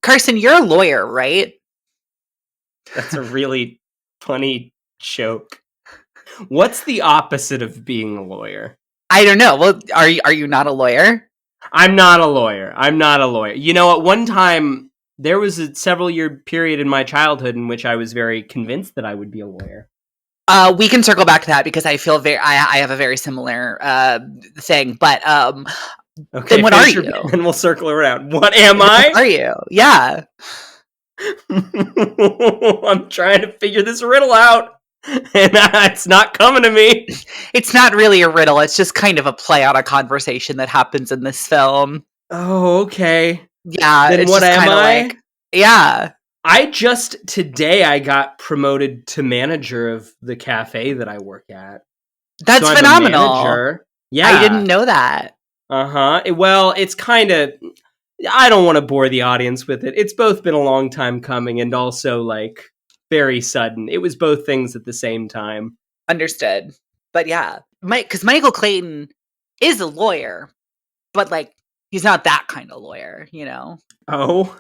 Carson, you're a lawyer, right? That's a really funny joke. What's the opposite of being a lawyer? I don't know. Well, are you not a lawyer? I'm not a lawyer. You know, at one time, there was a several-year period in my childhood in which I was very convinced that I would be a lawyer. We can circle back to that because I feel I have a very similar thing. But okay, then what are you? Then we'll circle around. What am I? What are you? Yeah. I'm trying to figure this riddle out. And it's not coming to me. It's not really a riddle. It's just kind of a play on a conversation that happens in this film. Oh, okay. Yeah. Then it's what just am I? Like, yeah. Today I got promoted to manager of the cafe that I work at. That's so phenomenal. Yeah. I didn't know that. Uh-huh. Well, it's kind of... I don't want to bore the audience with it. It's both been a long time coming and also, like, very sudden. It was both things at the same time. Understood. But yeah, because Michael Clayton is a lawyer, but, like, he's not that kind of lawyer, you know? Oh?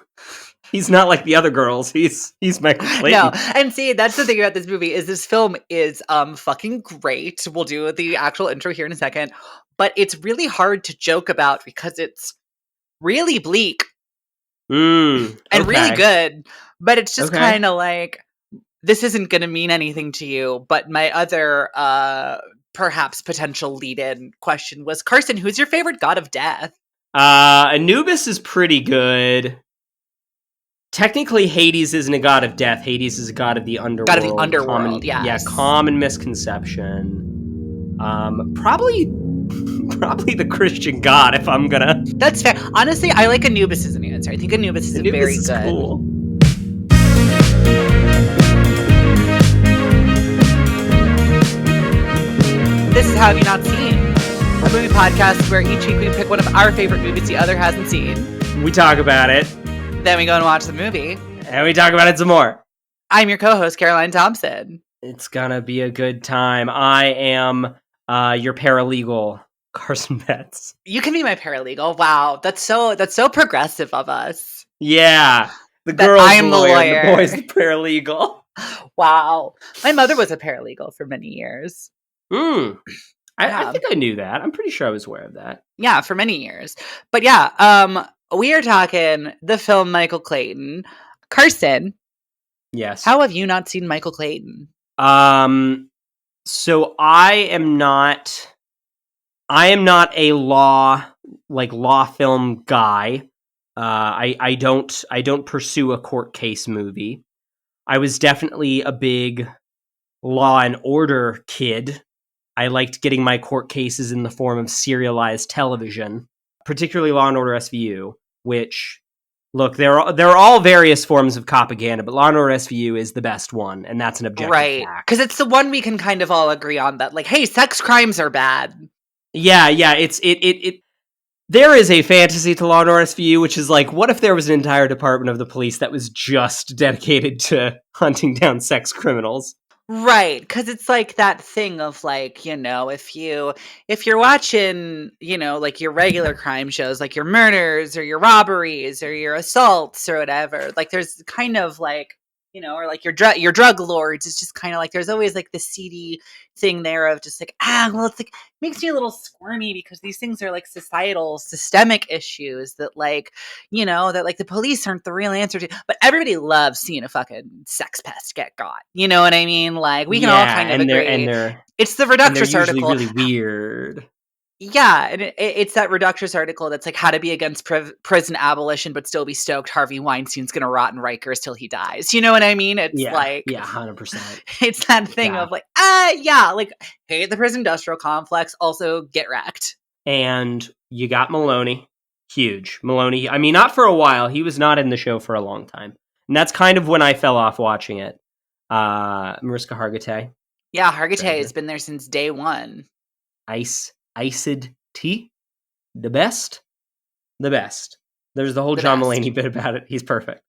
He's not like the other girls. He's Michael Clayton. No, and see, that's the thing about this movie is this film is fucking great. We'll do the actual intro here in a second. But it's really hard to joke about because it's really bleak and really good, but it's just kind of like, this isn't going to mean anything to you. But my other perhaps potential lead-in question was, Carson, who's your favorite god of death? Anubis is pretty good. Technically, Hades isn't a god of death. Hades is a god of the underworld. God of the underworld, yes. Yeah, common misconception. Probably the Christian god, if I'm gonna... That's fair. Honestly, I like Anubis as an answer. I think Anubis is very good. Cool. This is How Have You Not Seen? A movie podcast where each week we pick one of our favorite movies the other hasn't seen. We talk about it. Then we go and watch the movie. And we talk about it some more. I'm your co-host, Caroline Thompson. It's gonna be a good time. I am your paralegal, Carson Betts. You can be my paralegal. Wow, that's so progressive of us. Yeah, the girl's I'm the lawyer, the boy's the paralegal. Wow, my mother was a paralegal for many years. I think I knew that. I'm pretty sure I was aware of that. Yeah, for many years. But yeah, we are talking the film Michael Clayton. Carson. Yes. How have you not seen Michael Clayton? So I am not a law film guy. I don't pursue a court case movie. I was definitely a big Law and Order kid. I liked getting my court cases in the form of serialized television, particularly Law and Order SVU, which, look, there are all various forms of propaganda, but Law and Order SVU is the best one, and that's an objective fact. Because it's the one we can kind of all agree on that, like, hey, sex crimes are bad. Yeah, it there is a fantasy to Law and Order SVU, which is like, what if there was an entire department of the police that was just dedicated to hunting down sex criminals? Right, because it's like that thing of like, you know, if you're watching, you know, like your regular crime shows, like your murders or your robberies or your assaults or whatever, like there's kind of like, you know, or like your drug lords, it's just kind of like there's always like the seedy thing there of just like, well, it's like makes me a little squirmy because these things are like societal, systemic issues that like, you know, that like the police aren't the real answer to, but everybody loves seeing a fucking sex pest get got. You know what I mean? Like we can all kind of agree. It's the Reductress article. Really weird. Yeah, and it's that Reductress article that's like how to be against prison abolition but still be stoked Harvey Weinstein's gonna rot in Rikers till he dies. You know what I mean? It's like... Yeah, 100%. It's that thing of like, like, hey, the prison industrial complex, also get wrecked. And you got Maloney. Huge. Maloney, I mean, not for a while. He was not in the show for a long time. And that's kind of when I fell off watching it. Mariska Hargitay. Yeah, Hargitay has been there since day one. Iced tea, the best. There's the whole John Mulaney bit about it. He's perfect.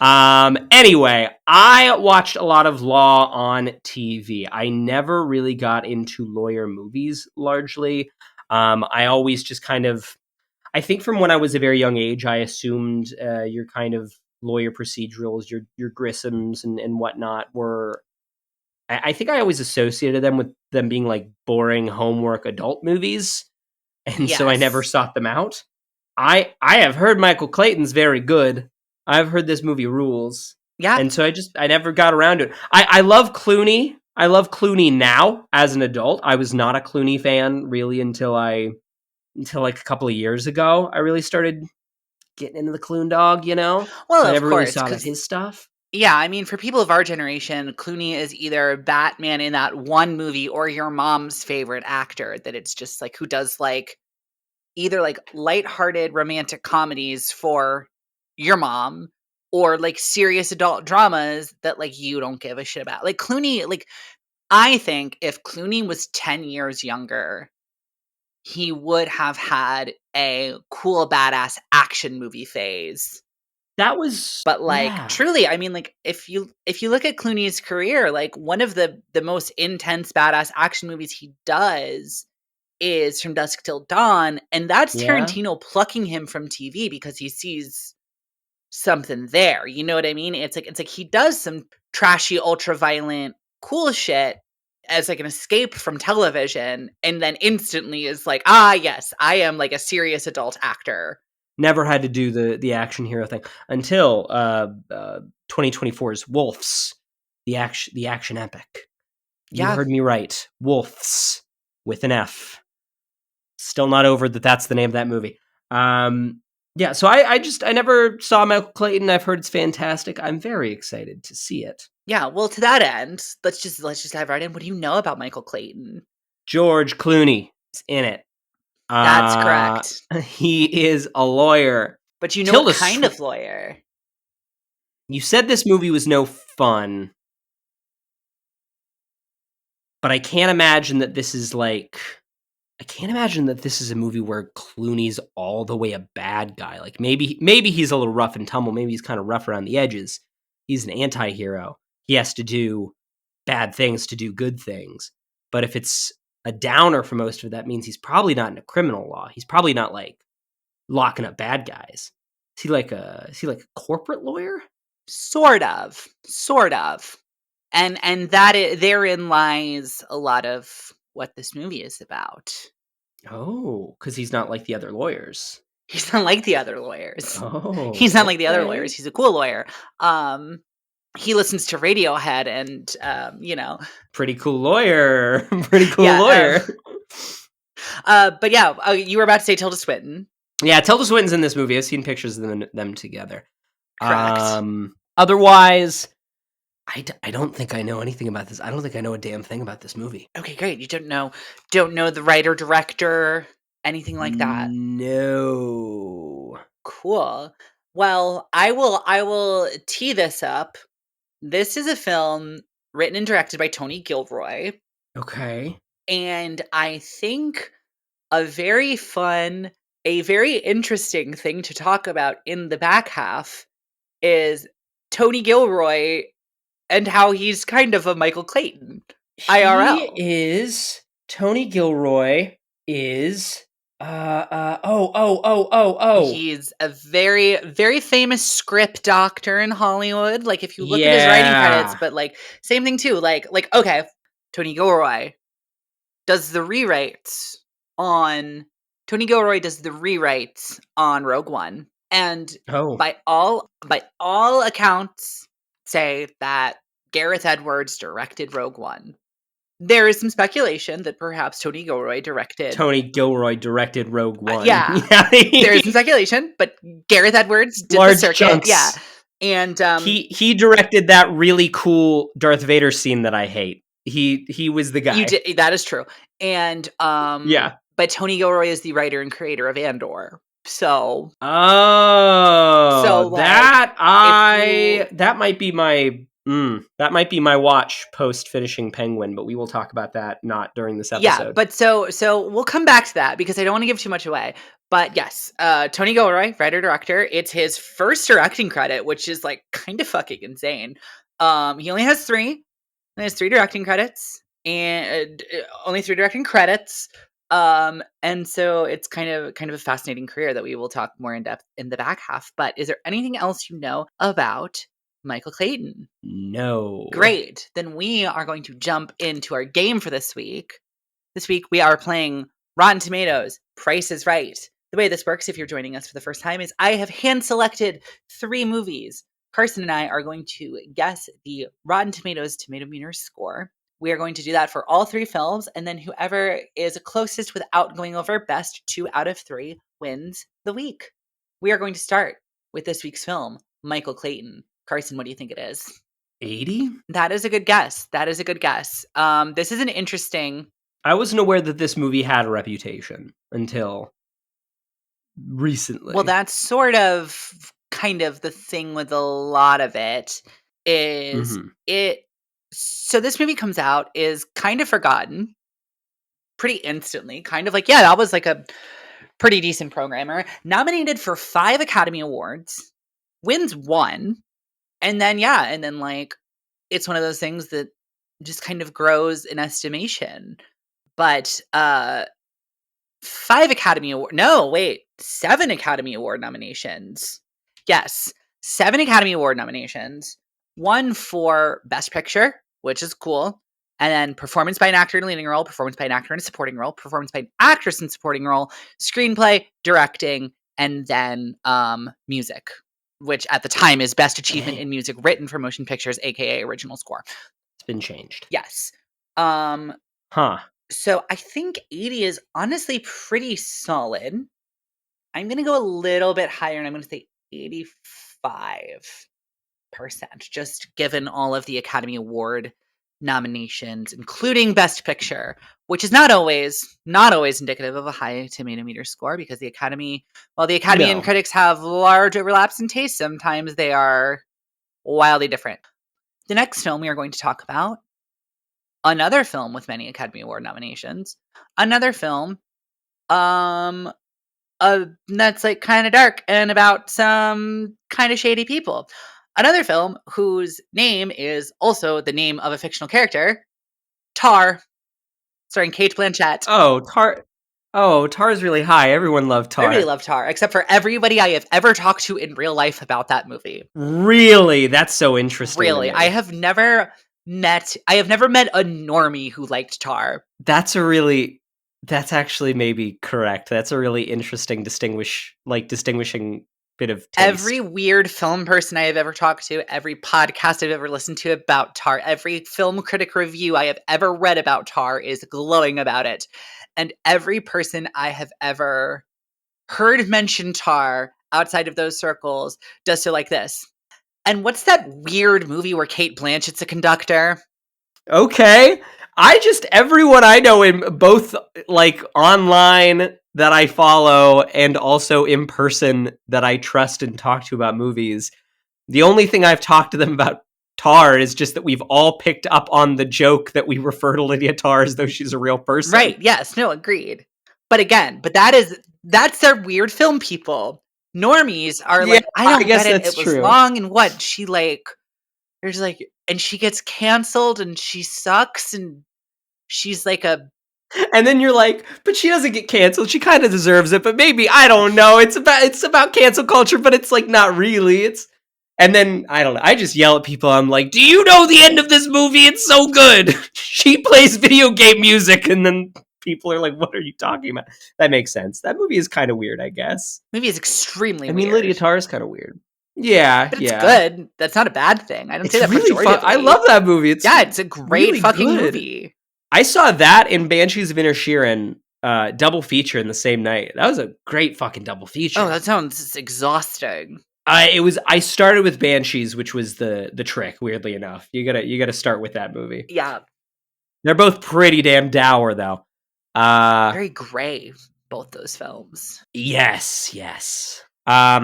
Anyway, I watched a lot of law on TV. I never really got into lawyer movies largely. I always just kind of, I think from when I was a very young age, I assumed you're kind of lawyer procedurals, your Grissams and whatnot were. I think I always associated them with them being like boring homework adult movies, and so I never Yes. sought them out. I have heard Michael Clayton's very good. I've heard this movie rules. Yeah. And so I never got around to it. I love Clooney. I love Clooney now as an adult. I was not a Clooney fan really until like a couple of years ago. I really started getting into the Cloon dog, Well, So I of never really course, saw that because his stuff. yeah, I mean, for people of our generation, Clooney is either Batman in that one movie or your mom's favorite actor. That it's just like who does like either like lighthearted romantic comedies for your mom or like serious adult dramas that like you don't give a shit about. Like Clooney, like I think if Clooney was 10 years younger, he would have had a cool badass action movie phase. That was But like yeah. truly, I mean like if you look at Clooney's career, like one of the most intense badass action movies he does is From Dusk Till Dawn, and that's Yeah. Tarantino plucking him from TV because he sees something there. You know what I mean? It's like he does some trashy, ultra violent, cool shit as like an escape from television, and then instantly is like, ah, yes, I am like a serious adult actor. Never had to do the action hero thing until 2024's Wolves, the action epic. You Yeah, heard me right. Wolves with an F. Still not over that's the name of that movie. Yeah, so I never saw Michael Clayton. I've heard it's fantastic. I'm very excited to see it. yeah. Well, to that end, let's just dive right in. What do you know about Michael Clayton? George Clooney is in it. That's correct. He is a lawyer. But you know what Tilda kind of lawyer? You said this movie was no fun, but I can't imagine that this is like. I can't imagine that this is a movie where Clooney's all the way a bad guy. Like maybe he's a little rough and tumble. Maybe he's kind of rough around the edges. He's an anti-hero. He has to do bad things to do good things. But if it's a downer for most of it, that means he's probably not in a criminal law. He's probably not like locking up bad guys. Is he like a corporate lawyer? Sort of. Sort of. And therein lies a lot of what this movie is about. Oh, because he's not like the other lawyers. He's not like the other lawyers. Oh, He's not like the other okay. lawyers. He's a cool lawyer. He listens to Radiohead and Pretty cool lawyer. Pretty cool yeah, lawyer. but yeah, you were about to say Tilda Swinton. Yeah, Tilda Swinton's in this movie. I've seen pictures of them together. Correct. Otherwise, I don't think I know anything about this. I don't think I know a damn thing about this movie. Okay, great. You don't know the writer, director, anything like that. No. Cool. Well, I will tee this up. This is a film written and directed by Tony Gilroy, Okay. and I think a very fun, a very interesting thing to talk about in the back half is Tony Gilroy and how he's kind of a Michael Clayton. IRL. Tony Gilroy is oh. He's a very, very famous script doctor in Hollywood. Like if you look at his writing credits, Yeah. but like same thing too. Like okay, Tony Gilroy does the rewrites on Rogue One, and Oh. by all accounts, say that Gareth Edwards directed Rogue One. There is some speculation that perhaps Tony Gilroy directed. Tony Gilroy directed Rogue One. Yeah. There is some speculation, but Gareth Edwards did Large the circuit. chunks. Yeah. And he directed that really cool Darth Vader scene that I hate. He was the guy. you did, that is true. And Yeah. but Tony Gilroy is the writer and creator of Andor. So Oh, like, that might be my watch post finishing Penguin, but we will talk about that not during this episode. yeah, but so we'll come back to that because I don't want to give too much away. But yes, Tony Gilroy, writer director. It's his first directing credit, which is like kind of fucking insane. He only has three. He has three directing credits and only three directing credits. And so it's kind of a fascinating career that we will talk more in depth in the back half. But is there anything else you know about Michael Clayton? No. Great. Then we are going to jump into our game for this week. This week we are playing Rotten Tomatoes, Price is Right. The way this works, if you're joining us for the first time, is I have hand-selected 3 movies. Carson and I are going to guess the Rotten Tomatoes Tomato Meter score. We are going to do that for all 3 films, and then whoever is closest without going over best 2 out of 3 wins the week. We are going to start with this week's film, Michael Clayton. Carson, what do you think it is? 80? That is a good guess. This is an interesting... I wasn't aware that this movie had a reputation until recently. Well, that's sort of kind of the thing with a lot of it is so this movie comes out, is kind of forgotten pretty instantly, kind of like, yeah, that was like a pretty decent programmer, nominated for 5 Academy Awards, wins 1, and then like it's one of those things that just kind of grows in estimation. But 7 Academy Award nominations. Yes, 7 Academy Award nominations. 1 for Best Picture, which is cool. And then performance by an actor in a leading role, performance by an actor in a supporting role, performance by an actress in a supporting role, screenplay, directing, and then music, which at the time is Best Achievement in Music Written for Motion Pictures, aka Original Score. It's been changed. Yes. So I think 80 is honestly pretty solid. I'm going to go a little bit higher, and I'm going to say 85%, just given all of the Academy Award nominations, including Best Picture, which is not always indicative of a high tomato meter score, because the Academy and critics have large overlaps in taste, sometimes they are wildly different. The next film we are going to talk about, another film with many Academy Award nominations, another film that's like kind of dark and about some kind of shady people. Another film whose name is also the name of a fictional character, Tar, starring Cate Blanchett. Tar's really high. Everyone loved Tar. I really love Tar, except for everybody I have ever talked to in real life about that movie. Really? That's so interesting. Really. I have never met a normie who liked Tar. That's actually maybe correct. That's a really interesting distinguishing bit of taste. Every weird film person I have ever talked to, every podcast I've ever listened to about Tar, every film critic review I have ever read about Tar is glowing about it. And every person I have ever heard mention Tar outside of those circles does so like this. And what's that weird movie where Cate Blanchett's a conductor? Okay. Everyone I know in both like online that I follow and also in person that I trust and talk to about movies, the only thing I've talked to them about Tar is just that we've all picked up on the joke that we refer to Lydia Tar as though she's a real person. Right. Yes. No, agreed. But that's their weird film people. Normies are like, I don't get it. It was long, and what? She like, there's like, and she gets canceled and she sucks and she's like and then you're like, but she doesn't get canceled. She kind of deserves it, but maybe, I don't know. It's about cancel culture, but it's like not really. And then I don't know. I just yell at people. I'm like, do you know the end of this movie? It's so good. She plays video game music, and then people are like, what are you talking about? That makes sense. That movie is kind of weird, I guess. Movie is extremely weird. I mean, Lydia Tar is kind of weird. Yeah, but it's good. That's not a bad thing. I don't say that really fun. I love that movie. It's a great really fucking movie. I saw that in Banshees of Inisherin, double feature in the same night. That was a great fucking double feature. Oh, that sounds exhausting. I started with Banshees, which was the trick. Weirdly enough, you gotta start with that movie. Yeah, they're both pretty damn dour though. Very gray, both those films. Yes. I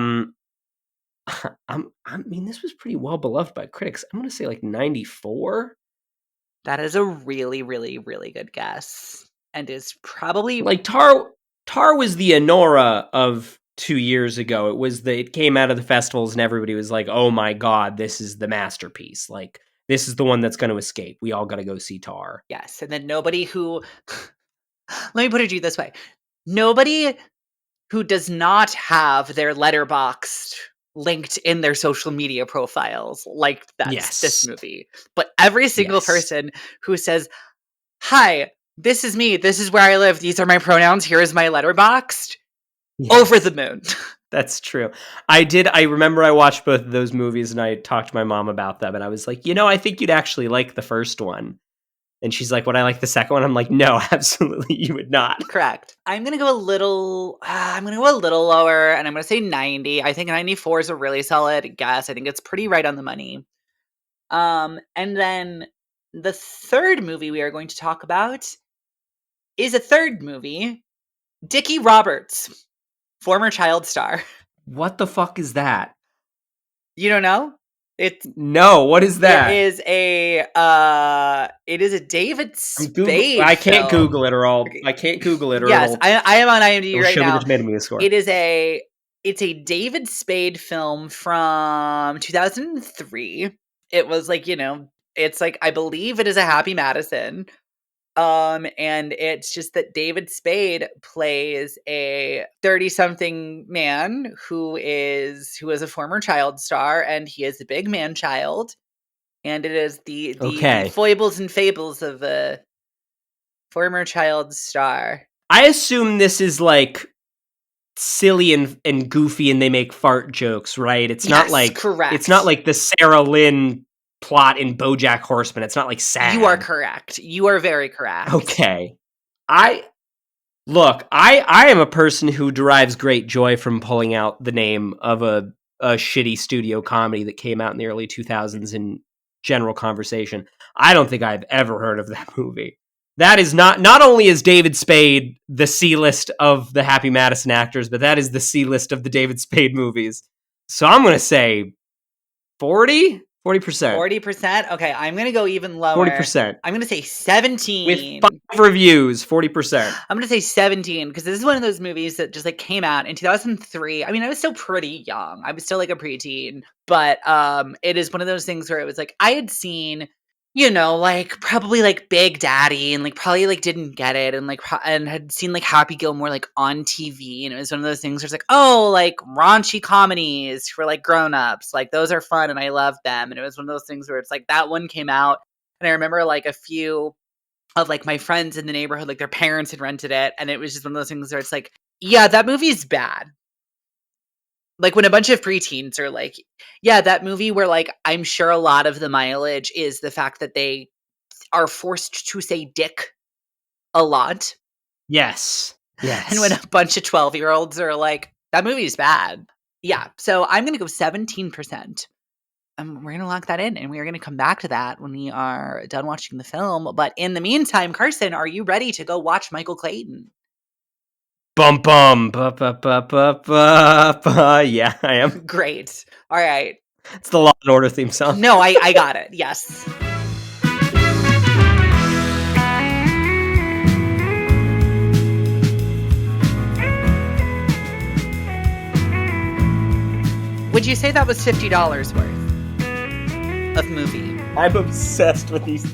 mean, this was pretty well beloved by critics. I'm gonna say like 94. That is a really, really, really good guess, and is probably like Tar was the Anora of 2 years ago. It came out of the festivals and everybody was like, oh my god, this is the masterpiece. Like, this is the one that's going to escape. We all got to go see Tar. Yes, and then nobody who Let me put it to you this way. Nobody who does not have their Letterboxd linked in their social media profiles like that's this Yes. movie. But every single Yes. person who says, "Hi, this is me. This is where I live. These are my pronouns. Here is my Letterboxd." Yes. Over the moon. That's true. I remember I watched both of those movies and I talked to my mom about them and I was like, I think you'd actually like the first one. And she's like, would I like the second one? I'm like, no, absolutely you would not. Correct. I'm going to go a little lower and I'm going to say 90. I think 94 is a really solid guess. I think it's pretty right on the money. And then the third movie we are going to talk about is a third movie, Dickie Roberts, former child star. What the fuck is that? You don't know? No, what is that? It is a David Spade I can't film. Google it or I can't Google it or yes, I am on IMDb right now. It's a David Spade film from 2003. It was like, it's like, I believe it is a Happy Madison. And it's just that David Spade plays a 30-something man who is a former child star, and he is a big man child. And it is the foibles and fables of a former child star. I assume this is like silly and goofy and they make fart jokes, right? It's not like correct. It's not like the Sarah Lynn plot in BoJack Horseman. It's not like sad. You are correct. You are very correct. Okay. I am a person who derives great joy from pulling out the name of a shitty studio comedy that came out in the early 2000s in general conversation. I don't think I've ever heard of that movie. That is not only is David Spade the C-list of the Happy Madison actors, but that is the C-list of the David Spade movies. So I'm going to say 40%. 40%? Okay, I'm going to go even lower. 40%. I'm going to say 17. With 5 reviews, 40%. I'm going to say 17 because this is one of those movies that just like came out in 2003. I mean, I was still pretty young. I was still like a preteen, but it is one of those things where it was like I had seen, like probably like Big Daddy and like probably like didn't get it and like and had seen like Happy Gilmore like on TV, and it was one of those things where it's like, oh, like raunchy comedies for like grown-ups, like those are fun and I love them. And it was one of those things where it's like that one came out and I remember like a few of like my friends in the neighborhood, like their parents had rented it, and it was just one of those things where it's like, yeah, that movie's bad. Like when a bunch of preteens are like, yeah, that movie where like I'm sure a lot of the mileage is the fact that they are forced to say dick a lot. Yes. And when a bunch of 12-year-olds are like, that movie's bad. Yeah. So I'm going to go 17%. We're going to lock that in, and we are going to come back to that when we are done watching the film. But in the meantime, Carson, are you ready to go watch Michael Clayton? Bum bum. Ba, ba, ba, ba, ba, ba. Yeah, I am. Great. All right. It's the Law and Order theme song. No, I got it. Yes. Would you say that was $50 worth of movie? I'm obsessed with these.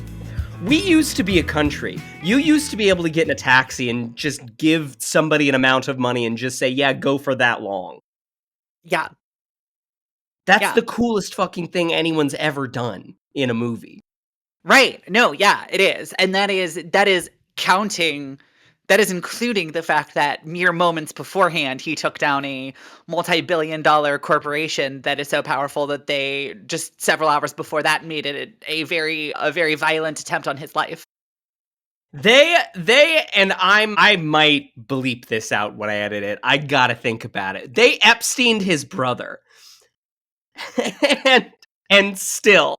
We used to be a country. You used to be able to get in a taxi and just give somebody an amount of money and just say, yeah, go for that long. Yeah. That's the coolest fucking thing anyone's ever done in a movie. Right. No, yeah, it is. And that is counting, that is including the fact that mere moments beforehand, he took down a multi-billion-dollar corporation that is so powerful that they just several hours before that made it a very violent attempt on his life. They and I might bleep this out when I edit it. I gotta think about it. They Epsteined his brother. and still.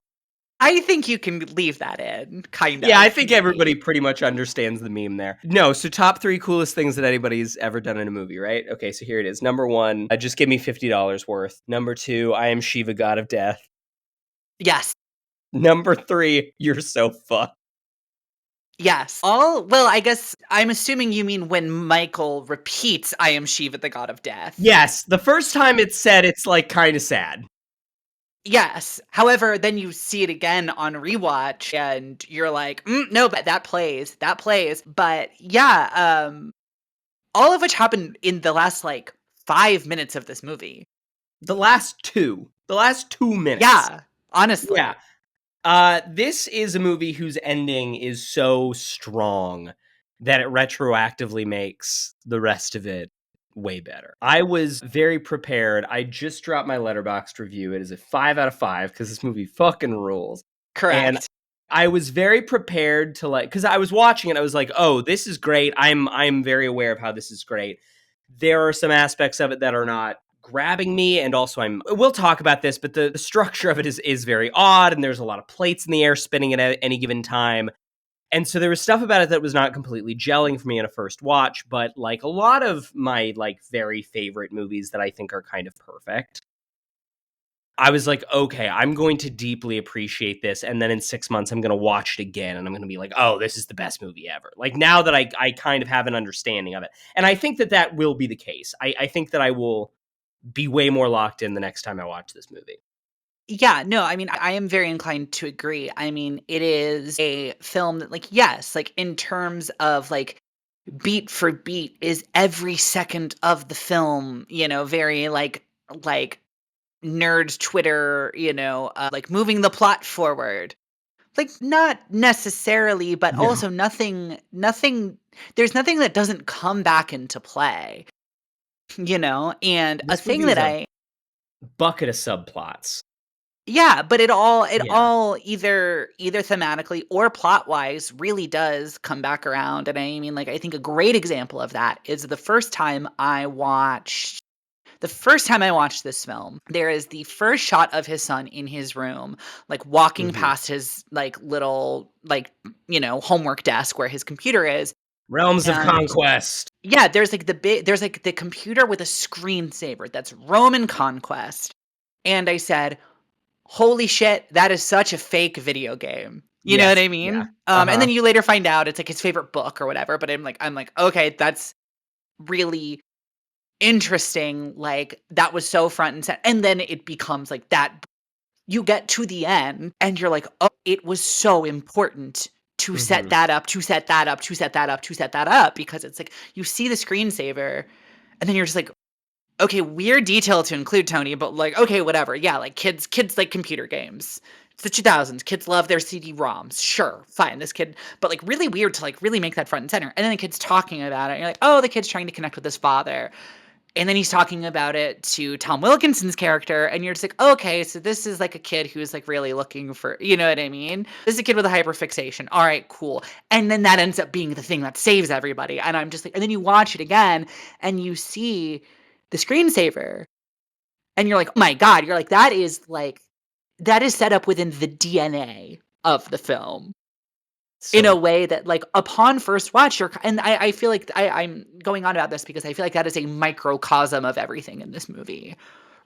I think you can leave that in, kind of. Yeah, I think everybody pretty much understands the meme there. No, so top 3 coolest things that anybody's ever done in a movie, right? Okay, so here it is. Number 1, just give me $50 worth. Number 2, I am Shiva, god of death. Yes. Number 3, you're so fucked. Yes. Well, I guess I'm assuming you mean when Michael repeats, I am Shiva, the god of death. Yes, the first time it's said, it's like kind of sad. Yes. However, then you see it again on rewatch and you're like, no, but that plays. That plays. But yeah, all of which happened in the last like 5 minutes of this movie. The last 2 minutes. Yeah, honestly. Yeah. This is a movie whose ending is so strong that it retroactively makes the rest of it way better. I was very prepared. I just dropped my Letterboxd review. It is a 5 out of 5 because this movie fucking rules. And Correct. I was very prepared to like, because I was watching it, I was like, oh, this is great. I'm very aware of how this is great. There are some aspects of it that are not grabbing me, and also we'll talk about this, but the structure of it is very odd, and there's a lot of plates in the air spinning at any given time. And so there was stuff about it that was not completely gelling for me in a first watch, but like a lot of my like very favorite movies that I think are kind of perfect, I was like, okay, I'm going to deeply appreciate this. And then in 6 months, I'm going to watch it again and I'm going to be like, oh, this is the best movie ever. Like now that I kind of have an understanding of it. And I think that that will be the case. I think that I will be way more locked in the next time I watch this movie. Yeah, no, I mean, I am very inclined to agree. I mean, it is a film that, like, yes, like in terms of like beat for beat, is every second of the film, very like nerd Twitter, like moving the plot forward. Like not necessarily, but No. also nothing there's nothing that doesn't come back into play, and a This thing movie that is a I bucket of subplots. yeah, but it all Yeah. either thematically or plot-wise really does come back around, and I mean, like, I think a great example of that is the first time I watched this film, there is the first shot of his son in his room, like, walking Mm-hmm. past his, like, little, like, homework desk where his computer is, Realms of and Conquest. yeah, there's, like, the computer with a screensaver that's Roman Conquest, and I said, holy shit, that is such a fake video game. You know what Yes. I Yeah. mean? And Uh-huh. then you later find out it's like his favorite book or whatever, but I'm like, okay, that's really interesting. Like that was so front and center. And then it becomes like that. You get to the end and you're like, oh, it was so important to set Mm-hmm. that up, to set that up, to set that up, to set that up, because it's like you see the screensaver and then you're just like, okay, weird detail to include, Tony, but like, okay, whatever. Yeah, like kids like computer games. It's the 2000s. Kids love their CD-ROMs. Sure, fine. This kid, but like really weird to like really make that front and center. And then the kid's talking about it. And you're like, oh, the kid's trying to connect with his father. And then he's talking about it to Tom Wilkinson's character, and you're just like, okay, so this is like a kid who's like really looking for, you know what I mean? This is a kid with a hyperfixation. All right, cool. And then that ends up being the thing that saves everybody. And I'm just like, and then you watch it again, and you see the screensaver, and you're like, oh my god, you're like that is set up within the DNA of the film in So a way that like upon first watch and I feel like I'm going on about this because I feel like that is a microcosm of everything in this movie,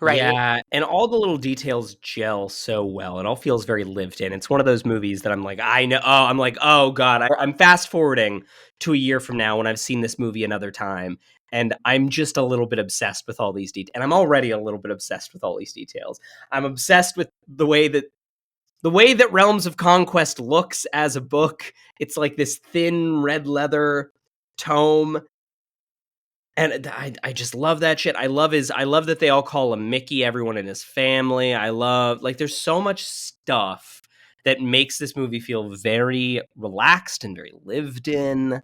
right? yeah, and all the little details gel so well. It all feels very lived in. It's one of those movies that I'm like, I know. Oh, I'm like, oh god, I'm fast forwarding to a year from now when I've seen this movie another time, and I'm just a little bit obsessed with all these details. And I'm already a little bit obsessed with all these details. I'm obsessed with the way that Realms of Conquest looks as a book. It's like this thin red leather tome. And I just love that shit. I love that they all call him Mickey, everyone in his family. I love like there's so much stuff that makes this movie feel very relaxed and very lived in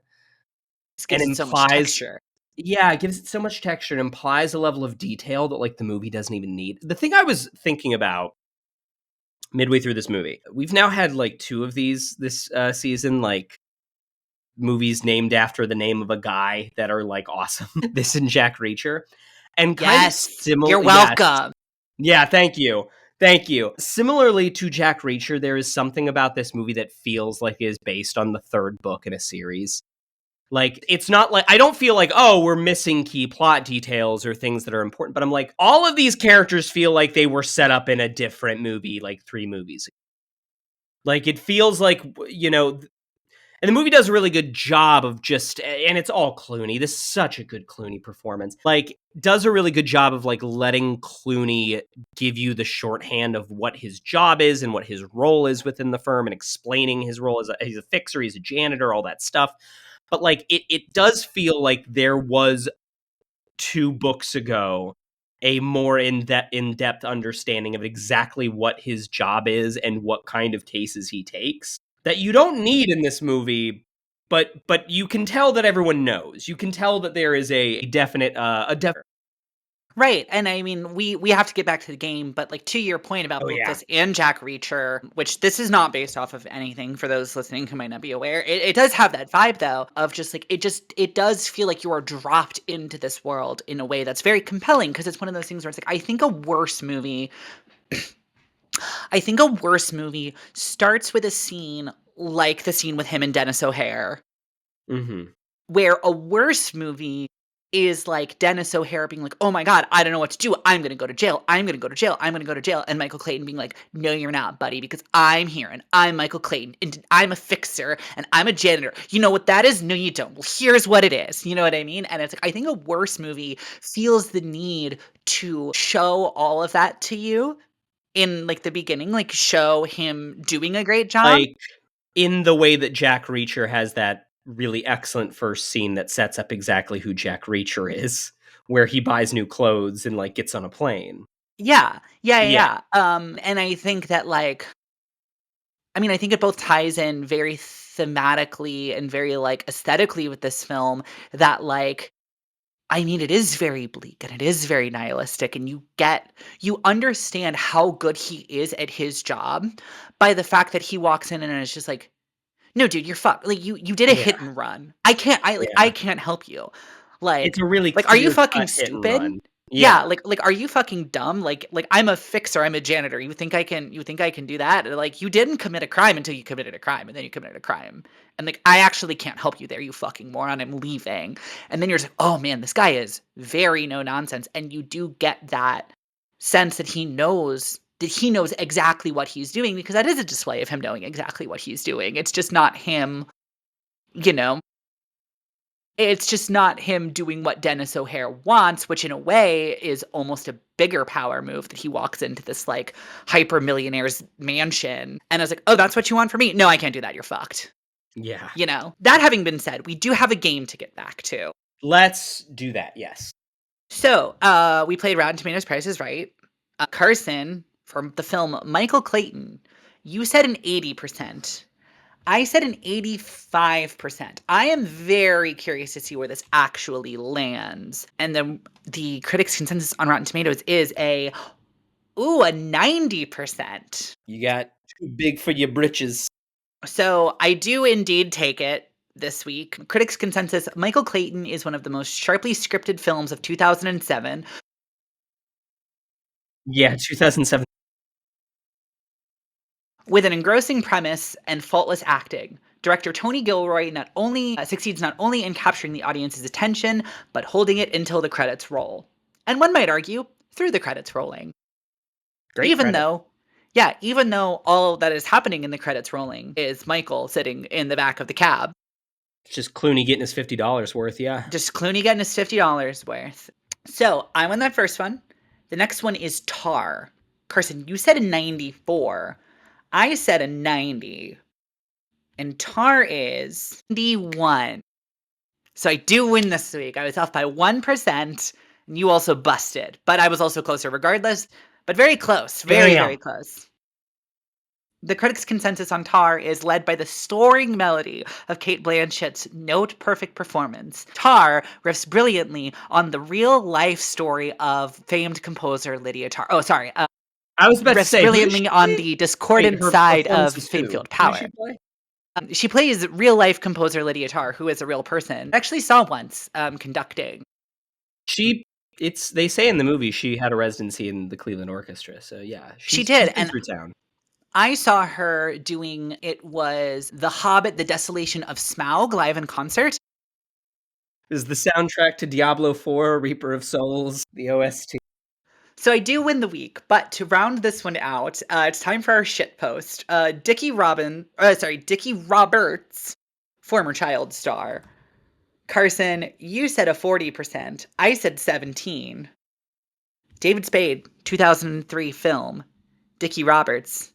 This and gives it so much implies texture. yeah, it gives it so much texture and implies a level of detail that like the movie doesn't even need. The thing I was thinking about midway through this movie, we've now had like two of these this season, like movies named after the name of a guy that are like awesome. This and Jack Reacher. And kind of Yes, similar, you're yes. welcome. Yeah, thank you. Thank you. Similarly to Jack Reacher, there is something about this movie that feels like it is based on the third book in a series. Like, it's not like, I don't feel like, oh, we're missing key plot details or things that are important, but I'm like, all of these characters feel like they were set up in a different movie, like 3 movies. Like, it feels like, And the movie does a really good job of just, and it's all Clooney. This is such a good Clooney performance. Like, does a really good job of like letting Clooney give you the shorthand of what his job is and what his role is within the firm, and explaining his role as he's a fixer, he's a janitor, all that stuff. But like, it does feel like there was 2 books ago a more in-depth understanding of exactly what his job is and what kind of cases he takes that you don't need in this movie, but you can tell that everyone knows. You can tell that there is a definite Right, and I mean, we have to get back to the game, but, like, to your point about Oh, both yeah. this and Jack Reacher, which this is not based off of anything for those listening who might not be aware, it does have that vibe, though, of just, like, it does feel like you are dropped into this world in a way that's very compelling, because it's one of those things where it's like, I think a worse movie starts with a scene like the scene with him and Dennis O'Hare, Mhm. where a worse movie is like Dennis O'Hare being like, "Oh my god, I don't know what to do. I'm gonna go to jail. I'm gonna go to jail. I'm gonna go to jail." And Michael Clayton being like, "No, you're not, buddy, because I'm here and I'm Michael Clayton and I'm a fixer and I'm a janitor. You know what that is? No, you don't. Well, here's what it is." You know what I mean? And it's like, I think a worse movie feels the need to show all of that to you in like the beginning, like show him doing a great job. Like, in the way that Jack Reacher has that really excellent first scene that sets up exactly who Jack Reacher is, where he buys new clothes and, like, gets on a plane. Yeah. Yeah, yeah, Yeah. yeah. And I think that like I mean, I think it both ties in very thematically and very like aesthetically with this film that like I mean, it is very bleak and it is very nihilistic and you understand how good he is at his job by the fact that he walks in and is just like, "No, dude, you're fucked. Like you did a Yeah, hit and run. I yeah. can't help you." It's Like a really are you clear-cut fucking hit and stupid? run. Yeah, Yeah, like are you fucking dumb? Like I'm a fixer, I'm a janitor. You think I can do that? Like you didn't commit a crime until you committed a crime and then you committed a crime. And like I actually can't help you there, you fucking moron. I'm leaving. And then you're just like, "Oh man, this guy is very no nonsense." And you do get that sense that he knows exactly what he's doing because that is a display of him knowing exactly what he's doing. It's just not him, you know, it's just not him doing what Dennis O'Hare wants, which in a way is almost a bigger power move that he walks into this like hyper millionaire's mansion. And I was like, "Oh, that's what you want from me? No, I can't do that. You're fucked." yeah. You know, that having been said, we do have a game to get back to. Let's do that, yes. So, we played Rotten Tomatoes Price is Right. Carson, from the film Michael Clayton, you said an 80%. I said an 85%. I am very curious to see where this actually lands. And the critics' consensus on Rotten Tomatoes is a 90%. You got too big for your britches. So I do indeed take it this week. Critics' consensus, Michael Clayton is one of the most sharply scripted films of 2007. Yeah, 2007. With an engrossing premise and faultless acting, director Tony Gilroy not only succeeds not only in capturing the audience's attention, but holding it until the credits roll. And one might argue, through the credits rolling. Great Even credit. though, yeah, even though all that is happening in the credits rolling is Michael sitting in the back of the cab. It's just Clooney getting his $50 worth, yeah. Just Clooney getting his $50 worth. So I won that first one. The next one is Tar. Carson, you said a 94. I said a 90. And Tar is 91. So I do win this week. I was off by 1%, and you also busted. But I was also closer regardless. But very close. Very, Damn. very close. The critics' consensus on Tar is led by the soaring melody of Cate Blanchett's note-perfect performance. Tar riffs brilliantly on the real-life story of famed composer Lydia Tar. Oh, sorry. I was about to Riffs say, who does she brilliantly on play? the Wait, discordant her side performance of is who? Fainfield Who does Power. she play? She plays real-life composer Lydia Tar, who is a real person. I actually saw once conducting. They say in the movie she had a residency in the Cleveland Orchestra, so yeah, She she's did, been and through town. I saw her doing, it was The Hobbit, The Desolation of Smaug live in concert. This is the soundtrack to Diablo 4, Reaper of Souls, the OST. So I do win the week, but to round this one out, it's time for our shit post. Dickie Roberts former child star. Carson, you said a 40%. I said 17. David Spade, 2003 film. Dickie Roberts,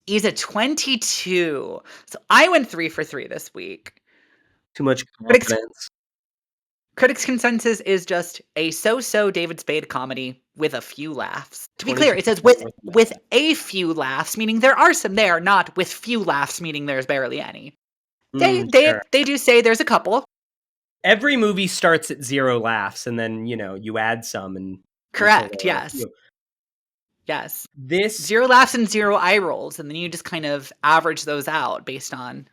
he's a 22. So I went 3 for 3 this week. Too much Critics confidence. Critics' consensus is just a so-so David Spade comedy with a few laughs. To be clear, it says 22% with a few laughs, meaning there are some there, not with few laughs, meaning there's barely any. Sure. They do say there's a couple. Every movie starts at 0 laughs, and then, you add some and Correct, yes. Yes. This 0 laughs and 0 eye rolls, and then you just kind of average those out based on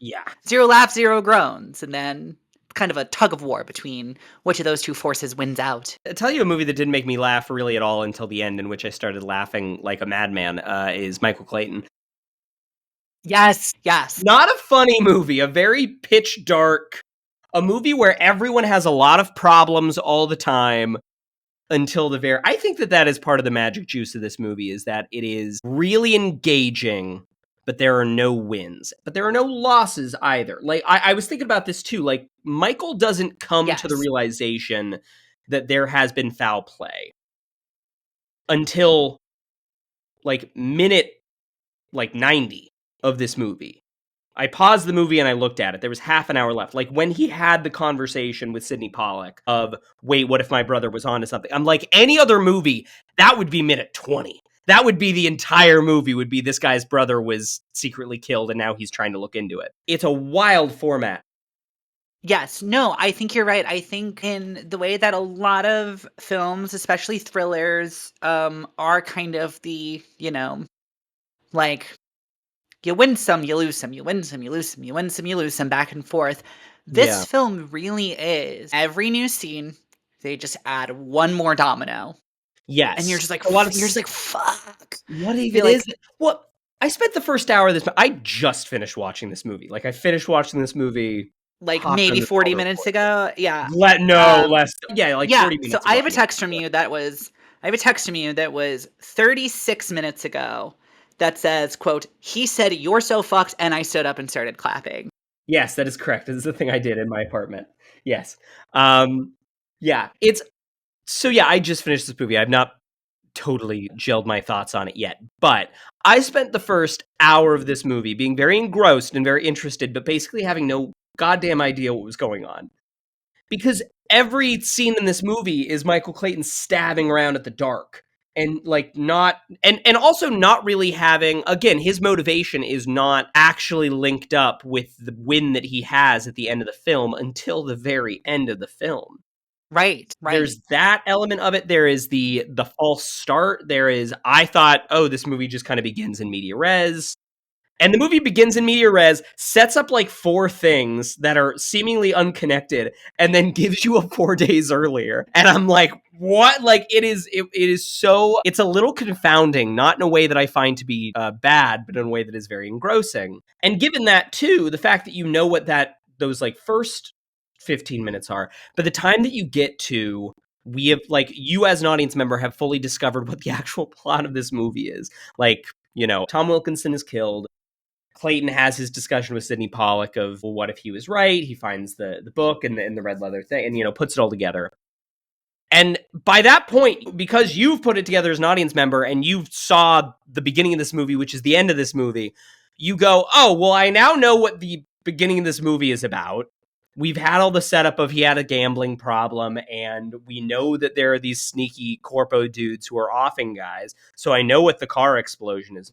0 laughs, 0 groans, and then kind of a tug of war between which of those two forces wins out. I'll tell you a movie that didn't make me laugh really at all until the end, in which I started laughing like a madman, is Michael Clayton. Yes. Not a funny movie, a very pitch dark, a movie where everyone has a lot of problems all the time until the very... I think that is part of the magic juice of this movie, is that it is really engaging, but there are no wins. But there are no losses either. Like, I was thinking about this too. Like, Michael doesn't come to the realization that there has been foul play until, like, minute, 90 of this movie. I paused the movie and I looked at it. There was half an hour left. Like, when he had the conversation with Sidney Pollack of, wait, what if my brother was onto something? I'm like, any other movie, that would be minute 20. That would be the entire movie, would be this guy's brother was secretly killed and now he's trying to look into it. It's a wild format. Yes, no, I think you're right. I think in the way that a lot of films, especially thrillers, are kind of the, like, you win some, you lose some, you win some, you lose some, you win some, you lose some, back and forth. This film really is. Every new scene, they just add one more domino. Yes. And you're just like, fuck. What even is it? Well, I spent the first hour of this... I just finished watching this movie. Like, I finished watching this movie... Like, maybe 40 minutes ago? Yeah. Less. Yeah, like 40 minutes so ago. I have a text from you that was 36 minutes ago that says, quote, he said, you're so fucked, and I stood up and started clapping. Yes, that is correct. This is the thing I did in my apartment. Yes. Yeah, it's... So yeah, I just finished this movie. I've not totally gelled my thoughts on it yet, but I spent the first hour of this movie being very engrossed and very interested, but basically having no goddamn idea what was going on. Because every scene in this movie is Michael Clayton stabbing around at the dark. And like not... And also not really having... Again, his motivation is not actually linked up with the win that he has at the end of the film until the very end of the film. Right. There's that element of it. There is the false start. There is... I thought, oh, this movie just kind of begins in media res. And the movie begins in media res, sets up like 4 things that are seemingly unconnected, and then gives you a 4 days earlier. And I'm like, what? Like, it is so... It's a little confounding, not in a way that I find to be bad, but in a way that is very engrossing. And given that, too, the fact that you know what those like first 15 minutes are, by the time that you get to... We have, like, you as an audience member have fully discovered what the actual plot of this movie is. Like, Tom Wilkinson is killed. Clayton has his discussion with Sidney Pollack of, well, what if he was right? He finds the book and the red leather thing and, puts it all together. And by that point, because you've put it together as an audience member and you saw the beginning of this movie, which is the end of this movie, you go, oh, well, I now know what the beginning of this movie is about. We've had all the setup of he had a gambling problem, and we know that there are these sneaky corpo dudes who are offing guys, so I know what the car explosion is.